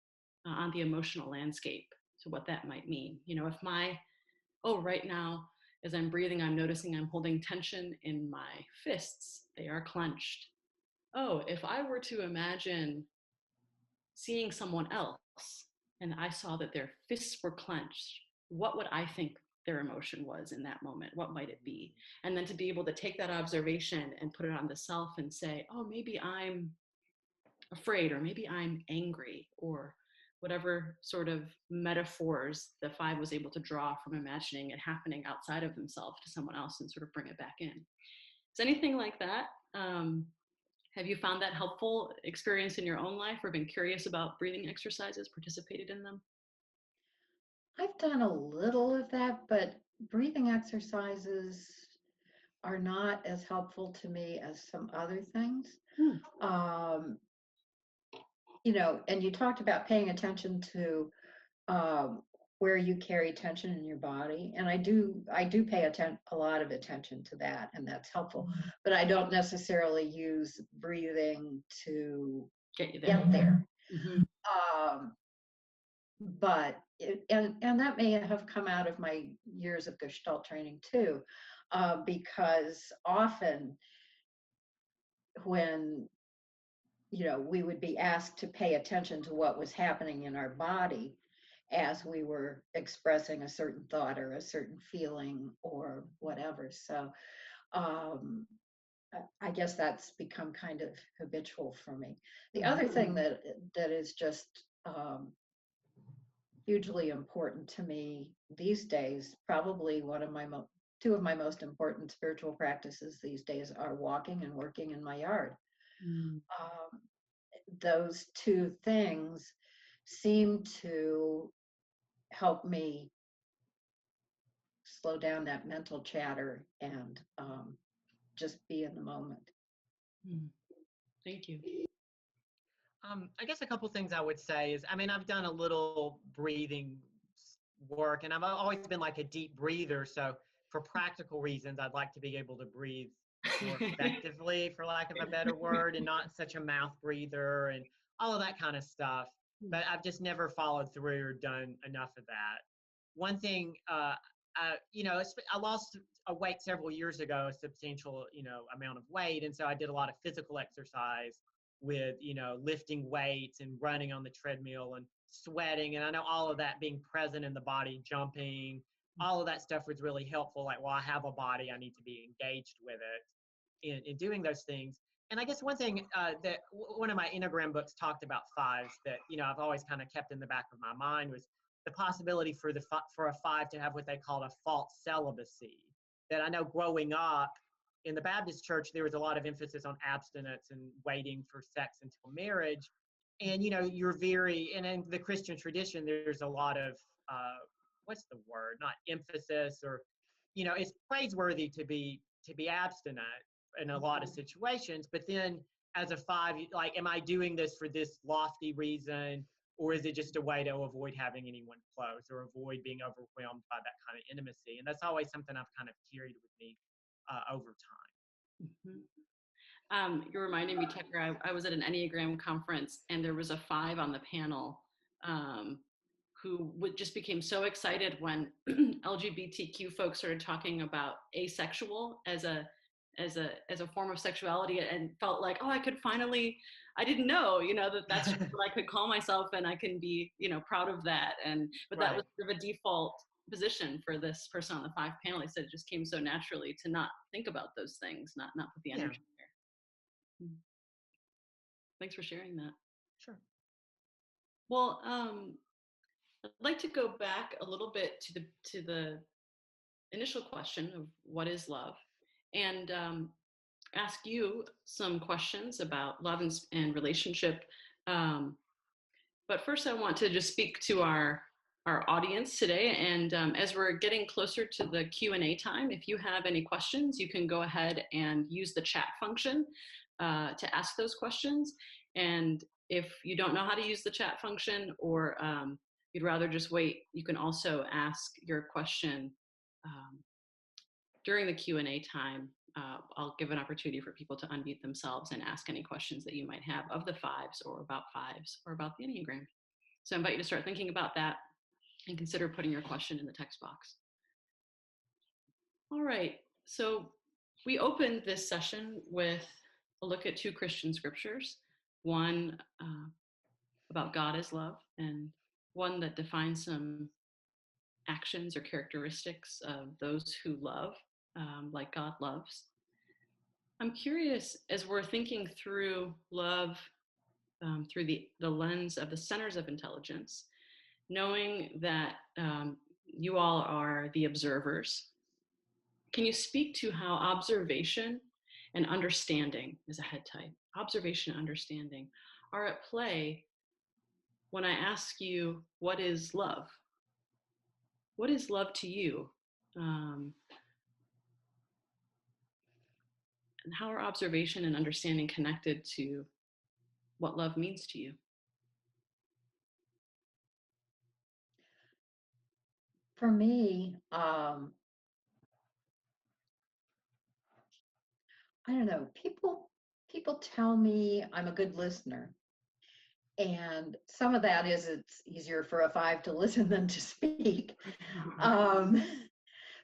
on the emotional landscape to what that might mean. If right now as I'm breathing, I'm noticing I'm holding tension in my fists, they are clenched. Oh, if I were to imagine seeing someone else and I saw that their fists were clenched, what would I think their emotion was in that moment? What might it be? And then to be able to take that observation and put it on the self and say, oh, maybe I'm afraid, or maybe I'm angry, or whatever sort of metaphors the 5 was able to draw from imagining it happening outside of themselves to someone else and sort of bring it back in. Is anything like that? Have you found that helpful experience in your own life, or been curious about breathing exercises, participated in them? I've done a little of that, but breathing exercises are not as helpful to me as some other things. Um, and you talked about paying attention to where you carry tension in your body, and I do pay a lot of attention to that, and that's helpful. But I don't necessarily use breathing to Get there. Mm-hmm. But and that may have come out of my years of Gestalt training too, because often when we would be asked to pay attention to what was happening in our body as we were expressing a certain thought or a certain feeling or whatever. So I guess that's become kind of habitual for me. The other thing that is just hugely important to me these days, probably two of my most important spiritual practices these days are walking and working in my yard. Those two things seem to help me slow down that mental chatter and just be in the moment. Thank you. I guess a couple things I would say is, I've done a little breathing work, and I've always been like a deep breather. So for practical reasons, I'd like to be able to breathe more effectively, for lack of a better word, and not such a mouth breather and all of that kind of stuff. But I've just never followed through or done enough of that. One thing, I lost a weight several years ago, a substantial, amount of weight. And so I did a lot of physical exercise with, lifting weights and running on the treadmill and sweating. And I know all of that being present in the body, jumping, all of that stuff was really helpful. Like, well, I have a body, I need to be engaged with it in doing those things. And I guess one thing that one of my Enneagram books talked about 5s that, I've always kind of kept in the back of my mind was the possibility for a 5 to have what they called a false celibacy. That I know growing up in the Baptist church, there was a lot of emphasis on abstinence and waiting for sex until marriage. And, you're very, and in the Christian tradition, there's a lot of, what's the word? Not emphasis, or, it's praiseworthy to be abstinent in a lot of situations. But then as a 5, like, am I doing this for this lofty reason? Or is it just a way to avoid having anyone close or avoid being overwhelmed by that kind of intimacy? And that's always something I've kind of carried with me over time. You're reminding me, Tucker, I was at an Enneagram conference and there was a 5 on the panel who just became so excited when LGBTQ folks started talking about asexual as a form of sexuality, and felt like, oh, I didn't know, that's what I could call myself, and I can be, proud of that. But that was sort of a default position for this person on the 5 panel. He said it just came so naturally to not think about those things, not put the energy there. Thanks for sharing that. Sure. Well, I'd like to go back a little bit to the initial question of what is love, and ask you some questions about love and relationship. But first, I want to just speak to our audience today. And as we're getting closer to the Q&A time, if you have any questions, you can go ahead and use the chat function to ask those questions. And if you don't know how to use the chat function, or you'd rather just wait, you can also ask your question during the Q&A time. I'll give an opportunity for people to unmute themselves and ask any questions that you might have of the 5s, or about 5s, or about the Enneagram. So I invite you to start thinking about that and consider putting your question in the text box. All right, so we opened this session with a look at 2 Christian scriptures, one about God as love, and one that defines some actions or characteristics of those who love like God loves. I'm curious, as we're thinking through love through the lens of the centers of intelligence, knowing that you all are the observers, can you speak to how observation and understanding is a head type? Observation and understanding are at play when I ask you, what is love? What is love to you? And how are observation and understanding connected to what love means to you? For me, I don't know, people tell me I'm a good listener. And some of that is it's easier for a 5 to listen than to speak.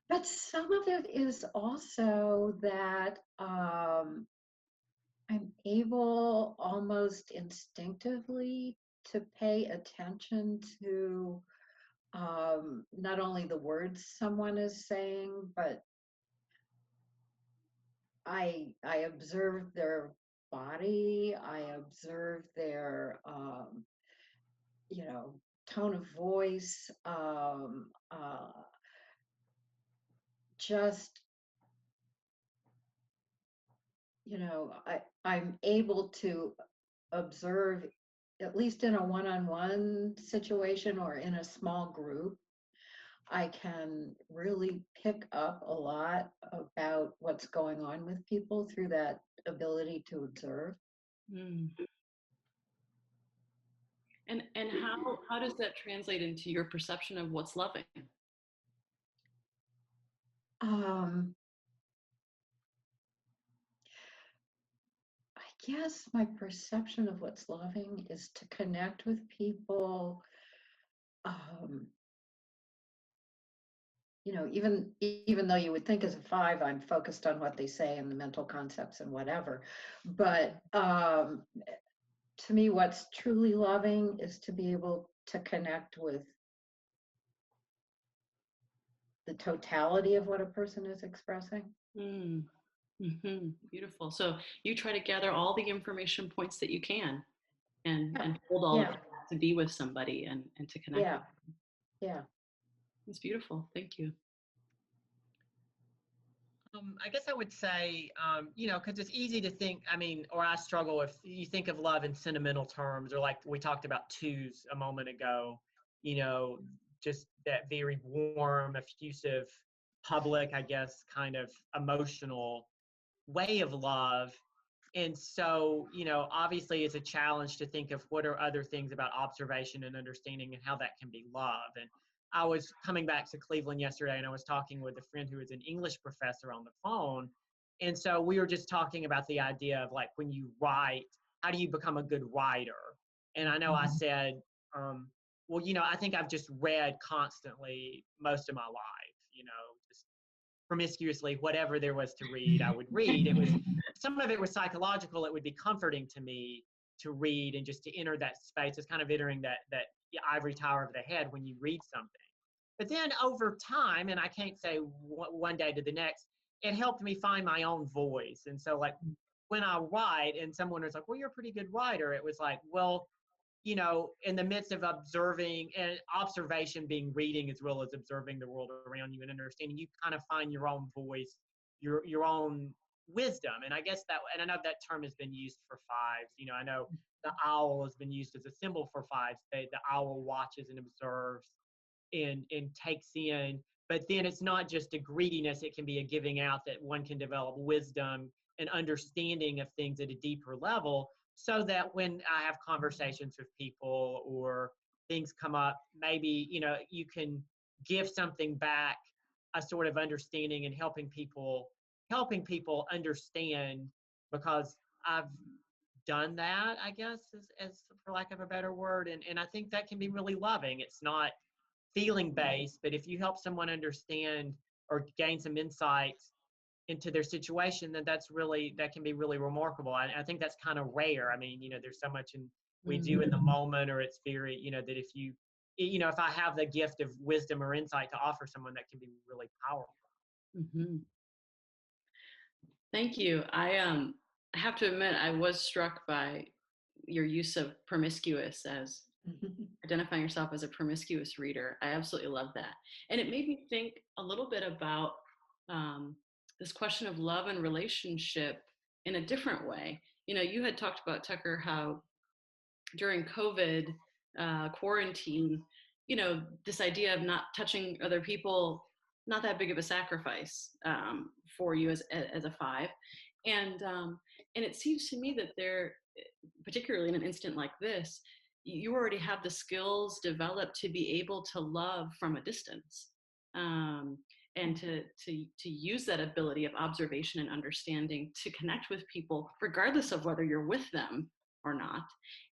But some of it is also that I'm able almost instinctively to pay attention to not only the words someone is saying, but I observe their body, I observe their tone of voice, just I'm able to observe, at least in a one-on-one situation or in a small group, I can really pick up a lot about what's going on with people through that ability to observe. Mm. And how does that translate into your perception of what's loving? I guess my perception of what's loving is to connect with people, even though you would think as a 5, I'm focused on what they say and the mental concepts and whatever. But to me, what's truly loving is to be able to connect with the totality of what a person is expressing. Mm. Mm-hmm. Beautiful. So you try to gather all the information points that you can and hold all of that to be with somebody and to connect. Yeah. With them. Yeah. It's beautiful. Thank you. I guess I would say, because it's easy to think, or I struggle if you think of love in sentimental terms, or like we talked about twos a moment ago, just that very warm, effusive, public, I guess, kind of emotional way of love. And so, obviously it's a challenge to think of what are other things about observation and understanding and how that can be love. And I was coming back to Cleveland yesterday and I was talking with a friend who is an English professor on the phone. And so we were just talking about the idea of like when you write, how do you become a good writer? And I know I said, well, I think I've just read constantly most of my life, just promiscuously, whatever there was to read, I would read. It was, some of it was psychological. It would be comforting to me to read and just to enter that space. It's kind of entering that ivory tower of the head when you read something. But then over time, and I can't say one day to the next, it helped me find my own voice. And so like when I write and someone was like, well, you're a pretty good writer. It was like, well, in the midst of observing and observation being reading as well as observing the world around you and understanding, you kind of find your own voice, your own wisdom. And I guess and I know that term has been used for fives. I know the owl has been used as a symbol for fives. The owl watches and observes and takes in, but then it's not just a greediness, it can be a giving out, that one can develop wisdom and understanding of things at a deeper level, so that when I have conversations with people or things come up, maybe, you can give something back, a sort of understanding and helping people understand, because I've done that, I guess, as for lack of a better word. And I think that can be really loving. It's not feeling based, but if you help someone understand or gain some insight into their situation, then that can be really remarkable. I think that's kind of rare. There's so much we do in the moment, or it's very, that if I have the gift of wisdom or insight to offer someone, that can be really powerful. Mm-hmm. Thank you. I have to admit, I was struck by your use of promiscuous as identifying yourself as a promiscuous reader. I absolutely love that. And it made me think a little bit about this question of love and relationship in a different way. You had talked about, Tucker, how during COVID quarantine, this idea of not touching other people, not that big of a sacrifice for you as a five. And it seems to me that there, particularly in an instant like this, you already have the skills developed to be able to love from a distance, and to use that ability of observation and understanding to connect with people regardless of whether you're with them or not.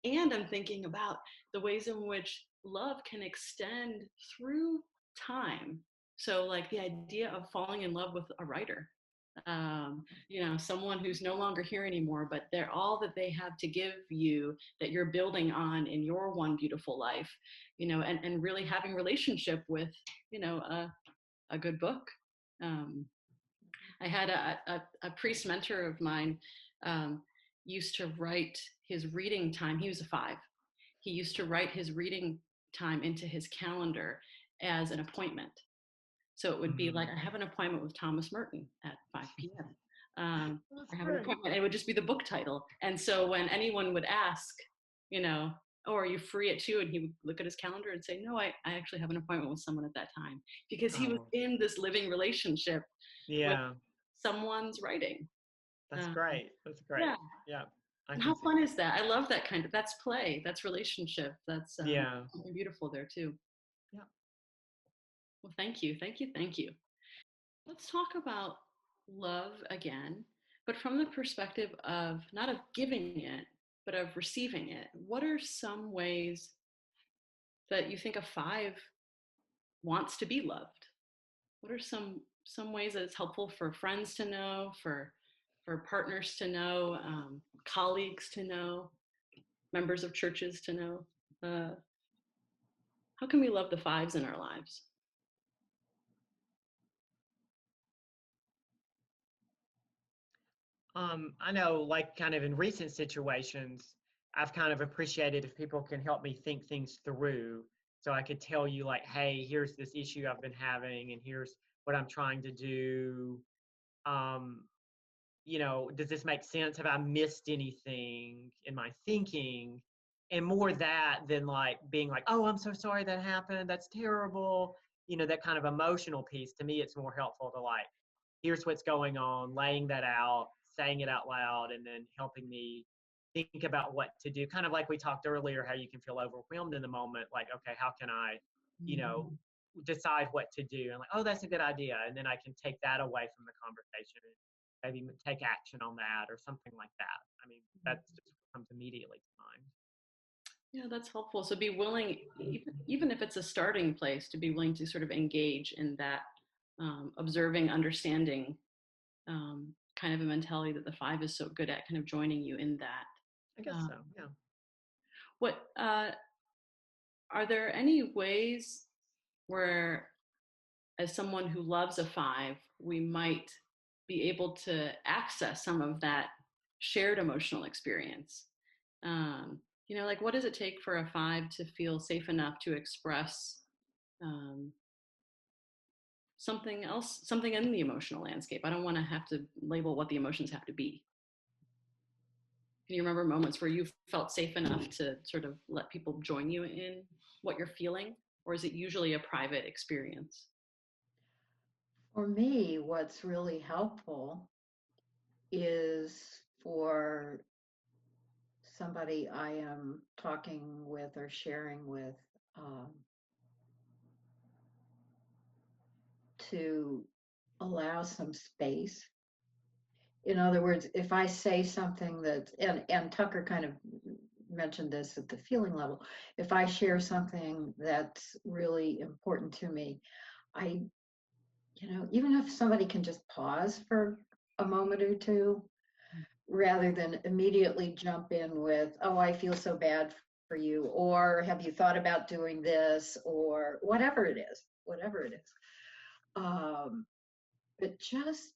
And I'm thinking about the ways in which love can extend through time. So like the idea of falling in love with a writer, someone who's no longer here anymore, but they're all that they have to give you, that you're building on in your one beautiful life, and really having relationship with, a good book. I had a priest mentor of mine used to write his reading time. He was a five. He used to write his reading time into his calendar as an appointment. So it would be like, I have an appointment with Thomas Merton at 5 p.m. I have an appointment. It would just be the book title. And so when anyone would ask, oh, are you free at 2? And he would look at his calendar and say, no, I actually have an appointment with someone at that time, because he was in this living relationship with someone's writing. That's great. That's great. Yeah. And how fun is that? I love that that's play. That's relationship. That's something beautiful there too. Yeah. Well, thank you. Thank you. Thank you. Let's talk about love again, but from the perspective of not of giving it, but of receiving it. What are some ways that you think a five wants to be loved? What are some ways that it's helpful for friends to know, for partners to know, colleagues to know, members of churches to know? How can we love the fives in our lives? I know, like, kind of in recent situations, I've kind of appreciated if people can help me think things through. So I could tell you, like, hey, here's this issue I've been having, and here's what I'm trying to do. does this make sense? Have I missed anything in my thinking? And more that than like being like, oh, I'm so sorry that happened. That's terrible. That kind of emotional piece. To me, it's more helpful to like, here's what's going on, laying that out, saying it out loud, and then helping me think about what to do. Kind of like we talked earlier, how you can feel overwhelmed in the moment. Like, okay, how can I, decide what to do? And like, oh, that's a good idea. And then I can take that away from the conversation and maybe take action on that or something like that. I mean, that's just what comes immediately to mind. Yeah, that's helpful. So be willing, even if it's a starting place, to be willing to sort of engage in that observing, understanding kind of a mentality that the 5 is so good at, kind of joining you in that. I guess so, yeah. What are there any ways where, as someone who loves a 5, we might be able to access some of that shared emotional experience? Like, what does it take for a 5 to feel safe enough to express something else, something in the emotional landscape? I don't want to have to label what the emotions have to be. Can you remember moments where you felt safe enough to sort of let people join you in what you're feeling? Or is it usually a private experience? For me, what's really helpful is for somebody I am talking with or sharing with to allow some space. In other words, if I say something that, and Tucker kind of mentioned this at the feeling level, if I share something that's really important to me, even if somebody can just pause for a moment or two, rather than immediately jump in with, oh, I feel so bad for you, or have you thought about doing this, or whatever it is. But just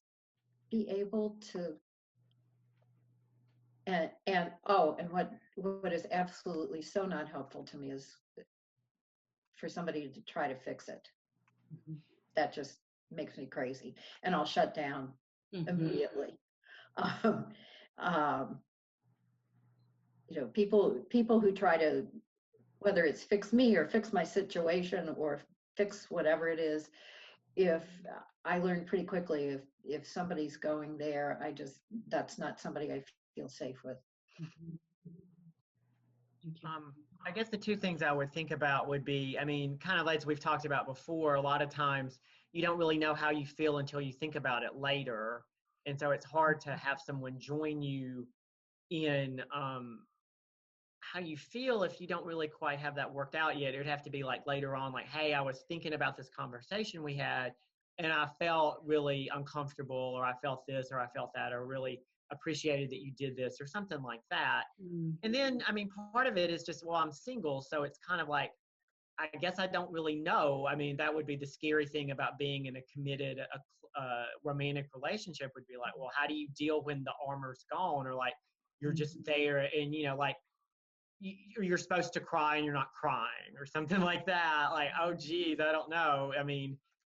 be able to, and what is absolutely so not helpful to me is for somebody to try to fix it. Mm-hmm. That just makes me crazy, and I'll shut down immediately. People who try to, whether it's fix me or fix my situation or fix whatever it is, if I learn pretty quickly, if somebody's going there, that's not somebody I feel safe with. I guess the two things I would think about would be, kind of as we've talked about before, a lot of times you don't really know how you feel until you think about it later. And so it's hard to have someone join you in how you feel if you don't really quite have that worked out yet. It would have to be like later on, like, hey, I was thinking about this conversation we had and I felt really uncomfortable, or I felt this, or I felt that, or really appreciated that you did this, or something like that. And then, part of it is just, well, I'm single. So it's kind of like, I guess I don't really know. That would be the scary thing about being in a committed romantic relationship, would be like, well, how do you deal when the armor's gone, or like you're just there and, like, you're supposed to cry and you're not crying, or something like that. Like, oh, geez, I don't know.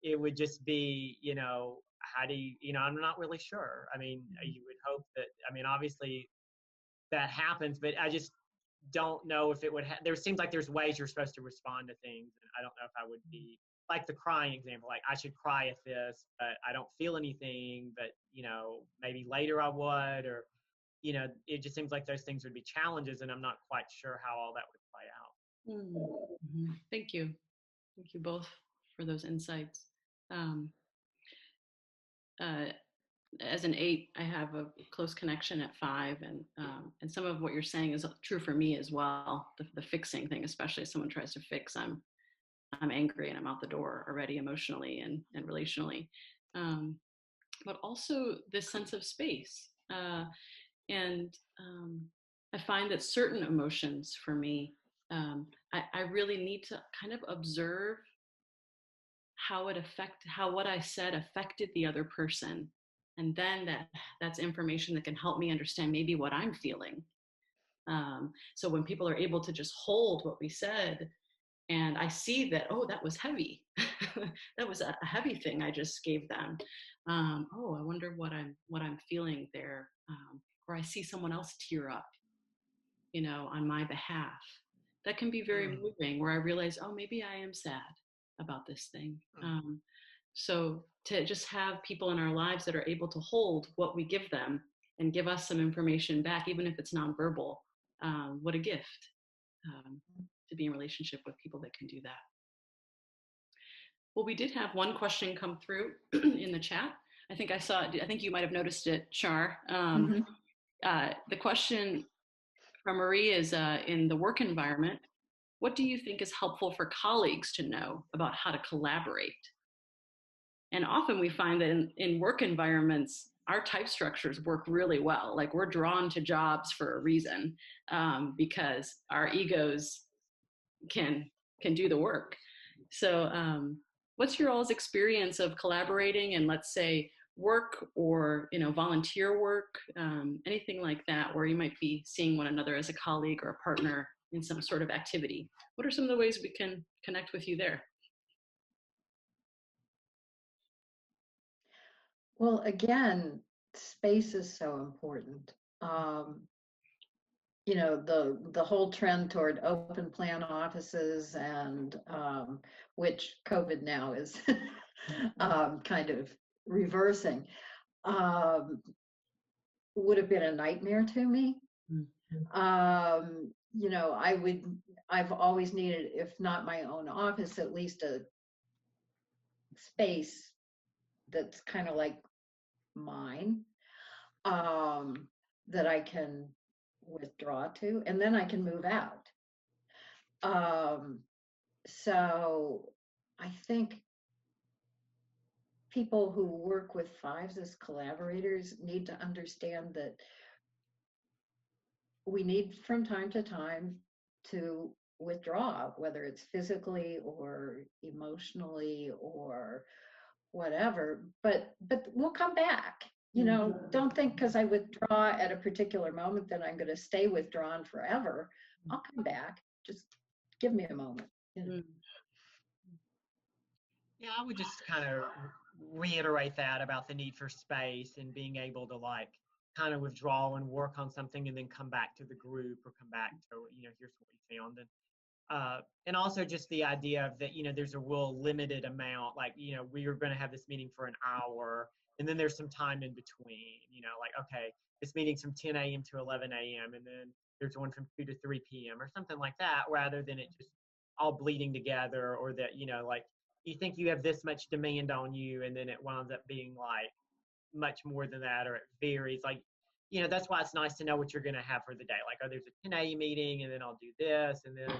It would just be, how do you, I'm not really sure. You would hope that, obviously that happens, but I just don't know if it would there seems like there's ways you're supposed to respond to things. And I don't know if I would be like the crying example, like I should cry at this, but I don't feel anything, but maybe later I would, or, it just seems like those things would be challenges, and I'm not quite sure how all that would play out. Mm-hmm. Thank you. Thank you both for those insights. As an 8, I have a close connection at 5, and some of what you're saying is true for me as well. The fixing thing, especially if someone tries to fix, I'm angry and I'm out the door already, emotionally and relationally. But also this sense of space. And I find that certain emotions for me, I really need to kind of observe how what I said affected the other person. And then that's information that can help me understand maybe what I'm feeling. So when people are able to just hold what we said and I see that, oh, that was heavy. That was a heavy thing I just gave them. Oh, I wonder what I'm feeling there. Or I see someone else tear up, on my behalf. That can be very moving, where I realize, oh, maybe I am sad about this thing. So to just have people in our lives that are able to hold what we give them and give us some information back, even if it's nonverbal, what a gift to be in relationship with people that can do that. Well, we did have one question come through in the chat. I think you might have noticed it, Char. The question from Marie is, in the work environment, what do you think is helpful for colleagues to know about how to collaborate? And often we find that in work environments, our type structures work really well. Like, we're drawn to jobs for a reason, because our egos can do the work. So what's your all's experience of collaborating and, let's say, work or volunteer work, anything like that, where you might be seeing one another as a colleague or a partner in some sort of activity? What are some of the ways we can connect with you there? Well, again, space is so important. The whole trend toward open plan offices, and which COVID now is kind of reversing, would have been a nightmare to me. I've always needed, if not my own office, at least a space that's kind of like mine, that I can withdraw to, and then I can move out. So I think people who work with fives as collaborators need to understand that we need from time to time to withdraw, whether it's physically or emotionally or whatever, but we'll come back. Don't think because I withdraw at a particular moment that I'm going to stay withdrawn forever. I'll come back. Just give me a moment. Yeah, I would just kind of reiterate that about the need for space and being able to kind of withdraw and work on something and then come back to the group or come back to, here's what we found. And also just the idea of that, there's a real limited amount, we are going to have this meeting for an hour, and then there's some time in between, okay, this meeting's from 10 a.m. to 11 a.m. and then there's one from 2 to 3 p.m. or something like that, rather than it just all bleeding together, or that, you think you have this much demand on you and then it winds up being much more than that, or it varies. That's why it's nice to know what you're going to have for the day. There's a 10 a.m. meeting and then I'll do this, and then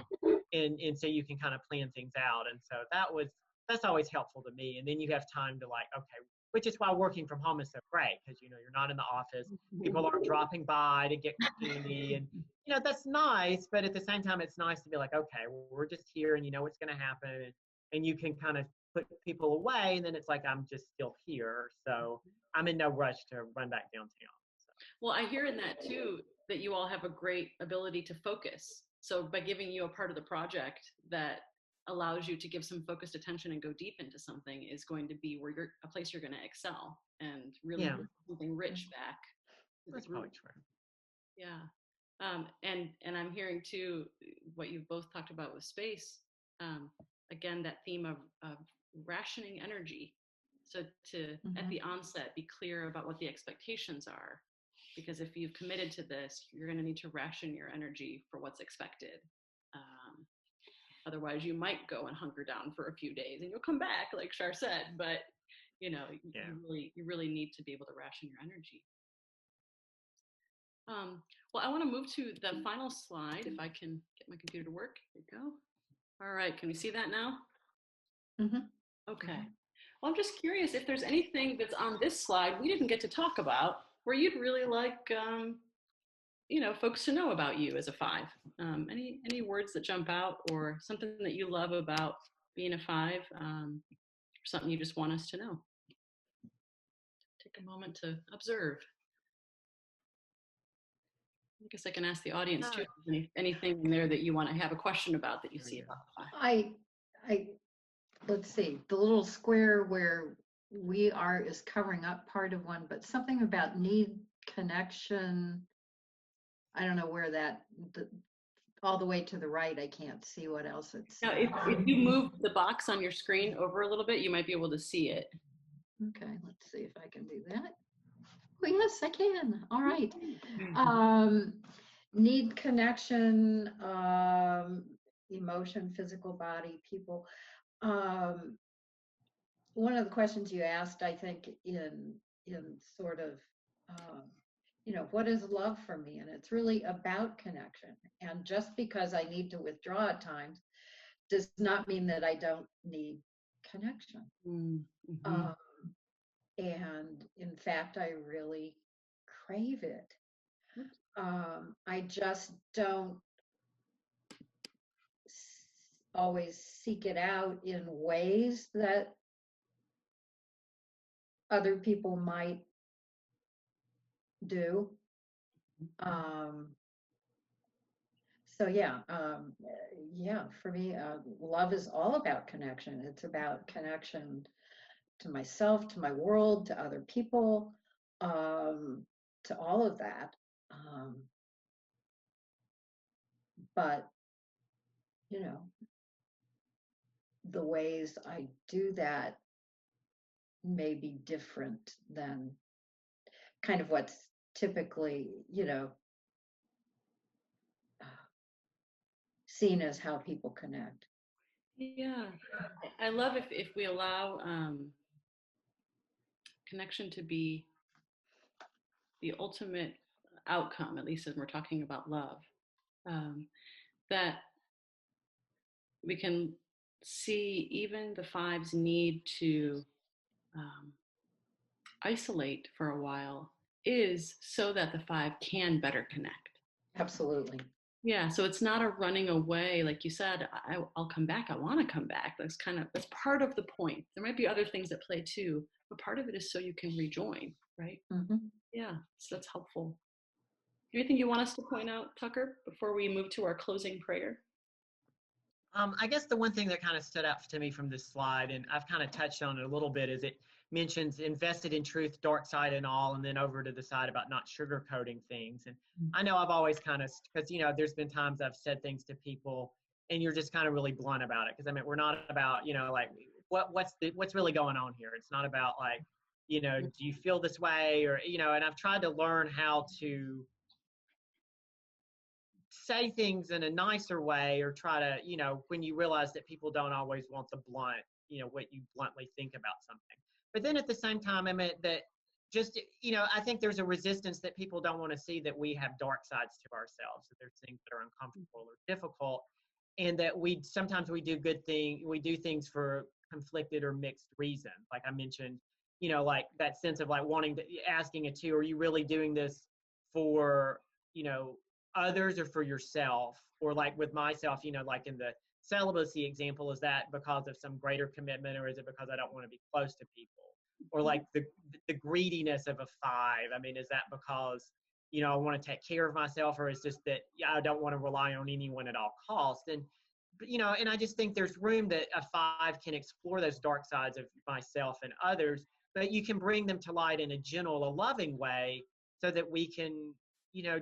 and so you can kind of plan things out. And so that's always helpful to me. And then you have time to okay, which is why working from home is so great, because you're not in the office. People aren't dropping by to get candy, and that's nice. But at the same time, it's nice to be okay, well, we're just here, and you know what's going to happen, and you can kind of put people away, and then it's I'm just still here, so I'm in no rush to run back downtown. Well, I hear in that too, that you all have a great ability to focus. So by giving you a part of the project that allows you to give some focused attention and go deep into something is going to be where a place you're going to excel and really bring something rich back. That's probably true. Yeah. And I'm hearing too, what you've both talked about with space. Again, that theme of rationing energy. So to, at the onset, be clear about what the expectations are. Because if you've committed to this, you're going to need to ration your energy for what's expected. Otherwise, you might go and hunker down for a few days, and you'll come back, like Char said. But you really need to be able to ration your energy. Well, I want to move to the final slide. If I can get my computer to work. Here we go. All right. Can we see that now? Okay. Well, I'm just curious if there's anything that's on this slide we didn't get to talk about, where you'd really like, folks to know about you as a 5. Any words that jump out, or something that you love about being a 5, or something you just want us to know? Take a moment to observe. I guess I can ask the audience too, if there's anything in there that you want to have a question about that you see about the 5. I let's see, the little square where we are is covering up part of one, but something about need connection. I don't know where all the way to the right, I can't see what else it's. Now, if you move the box on your screen over a little bit, you might be able to see it. Okay, let's see if I can do that. Oh, yes, I can. All right. Need connection, emotion, physical body, people. One of the questions you asked, I think, in sort of, what is love for me? And it's really about connection. And just because I need to withdraw at times does not mean that I don't need connection. Mm-hmm. And in fact, I really crave it. I just don't always seek it out in ways that other people might do. So yeah, for me, love is all about connection. It's about connection to myself, to my world, to other people, to all of that. But, the ways I do that may be different than kind of what's typically, seen as how people connect. Yeah, I love if we allow connection to be the ultimate outcome, at least as we're talking about love, that we can see even the 5's need to isolate for a while is so that the 5 can better connect. Absolutely. Yeah, so it's not a running away, like you said. I'll come back. I want to come back. That's part of the point. There might be other things at play too, but part of it is so you can rejoin, right? Mm-hmm. Yeah, so that's helpful. Anything you want us to point out, Tucker, before we move to our closing prayer? I guess the one thing that kind of stood out to me from this slide, and I've kind of touched on it a little bit, is it mentions invested in truth, dark side and all, and then over to the side about not sugarcoating things. And I know I've always kind of, because, there's been times I've said things to people and you're just kind of really blunt about it. Because we're not about, like, what's really going on here? It's not about like, do you feel this way? Or, and I've tried to learn how to say things in a nicer way, or try to, when you realize that people don't always want the blunt, what you bluntly think about something. But then at the same time, that just, I think there's a resistance that people don't want to see that we have dark sides to ourselves, that there's things that are uncomfortable or difficult, and that sometimes we do things for conflicted or mixed reasons. Like I mentioned, like that sense of like asking it too, are you really doing this for, others or for yourself? Or like with myself, like in the celibacy example, is that because of some greater commitment, or is it because I don't want to be close to people? Or like the greediness of a 5, is that because I want to take care of myself, or is just that I don't want to rely on anyone at all costs? And and I just think there's room that a 5 can explore those dark sides of myself and others, but you can bring them to light in a gentle, a loving way, so that we can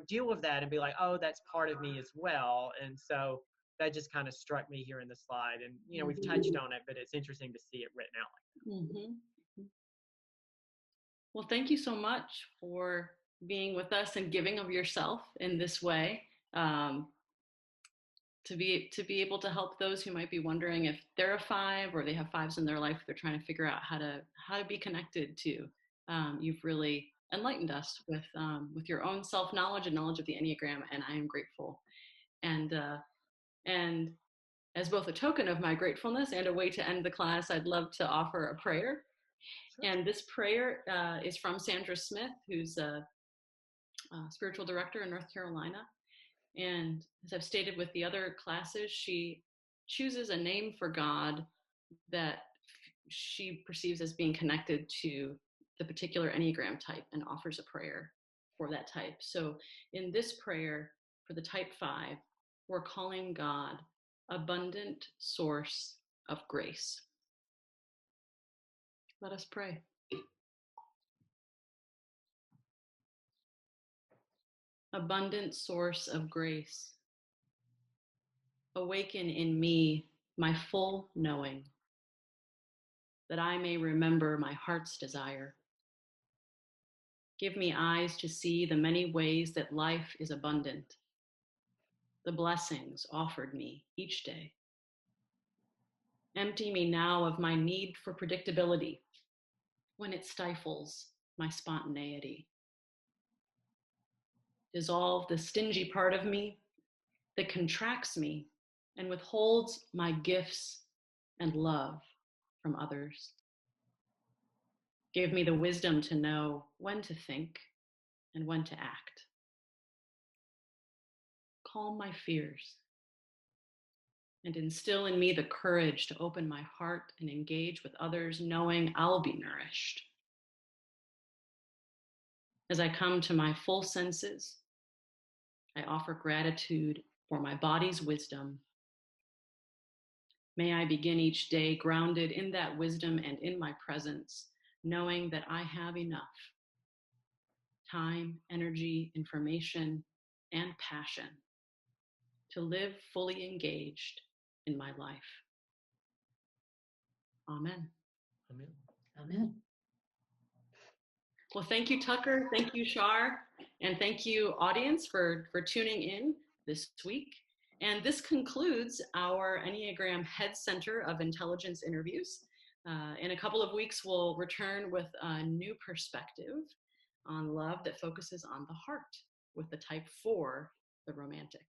deal with that and be like, oh, that's part of me as well. And so that just kind of struck me here in the slide. And, we've touched on it, but it's interesting to see it written out like that. Mm-hmm. Well, thank you so much for being with us and giving of yourself in this way, to be able to help those who might be wondering if they're a 5 or they have 5s in their life. They're trying to figure out how to be connected to. You've really enlightened us with your own self-knowledge and knowledge of the Enneagram, and I am grateful. And as both a token of my gratefulness and a way to end the class, I'd love to offer a prayer. Sure. And this prayer is from Sandra Smith, who's a spiritual director in North Carolina. And as I've stated with the other classes, she chooses a name for God that she perceives as being connected to the particular Enneagram type, and offers a prayer. for that type. So in this prayer for the type 5, we're calling God abundant source of grace. Let us pray. Abundant source of grace, awaken in me my full knowing, that I may remember my heart's desire. Give me eyes to see the many ways that life is abundant, the blessings offered me each day. Empty me now of my need for predictability when it stifles my spontaneity. Dissolve the stingy part of me that contracts me and withholds my gifts and love from others. Give me the wisdom to know when to think and when to act. Calm my fears and instill in me the courage to open my heart and engage with others, knowing I'll be nourished. As I come to my full senses, I offer gratitude for my body's wisdom. May I begin each day grounded in that wisdom and in my presence, knowing that I have enough time, energy, information, and passion to live fully engaged in my life. Amen. Amen. Amen. Well, thank you, Tucker. Thank you, Shar. And thank you, audience, for tuning in this week. And this concludes our Enneagram Head Center of Intelligence interviews. In a couple of weeks, we'll return with a new perspective on love that focuses on the heart with the type 4, the romantic.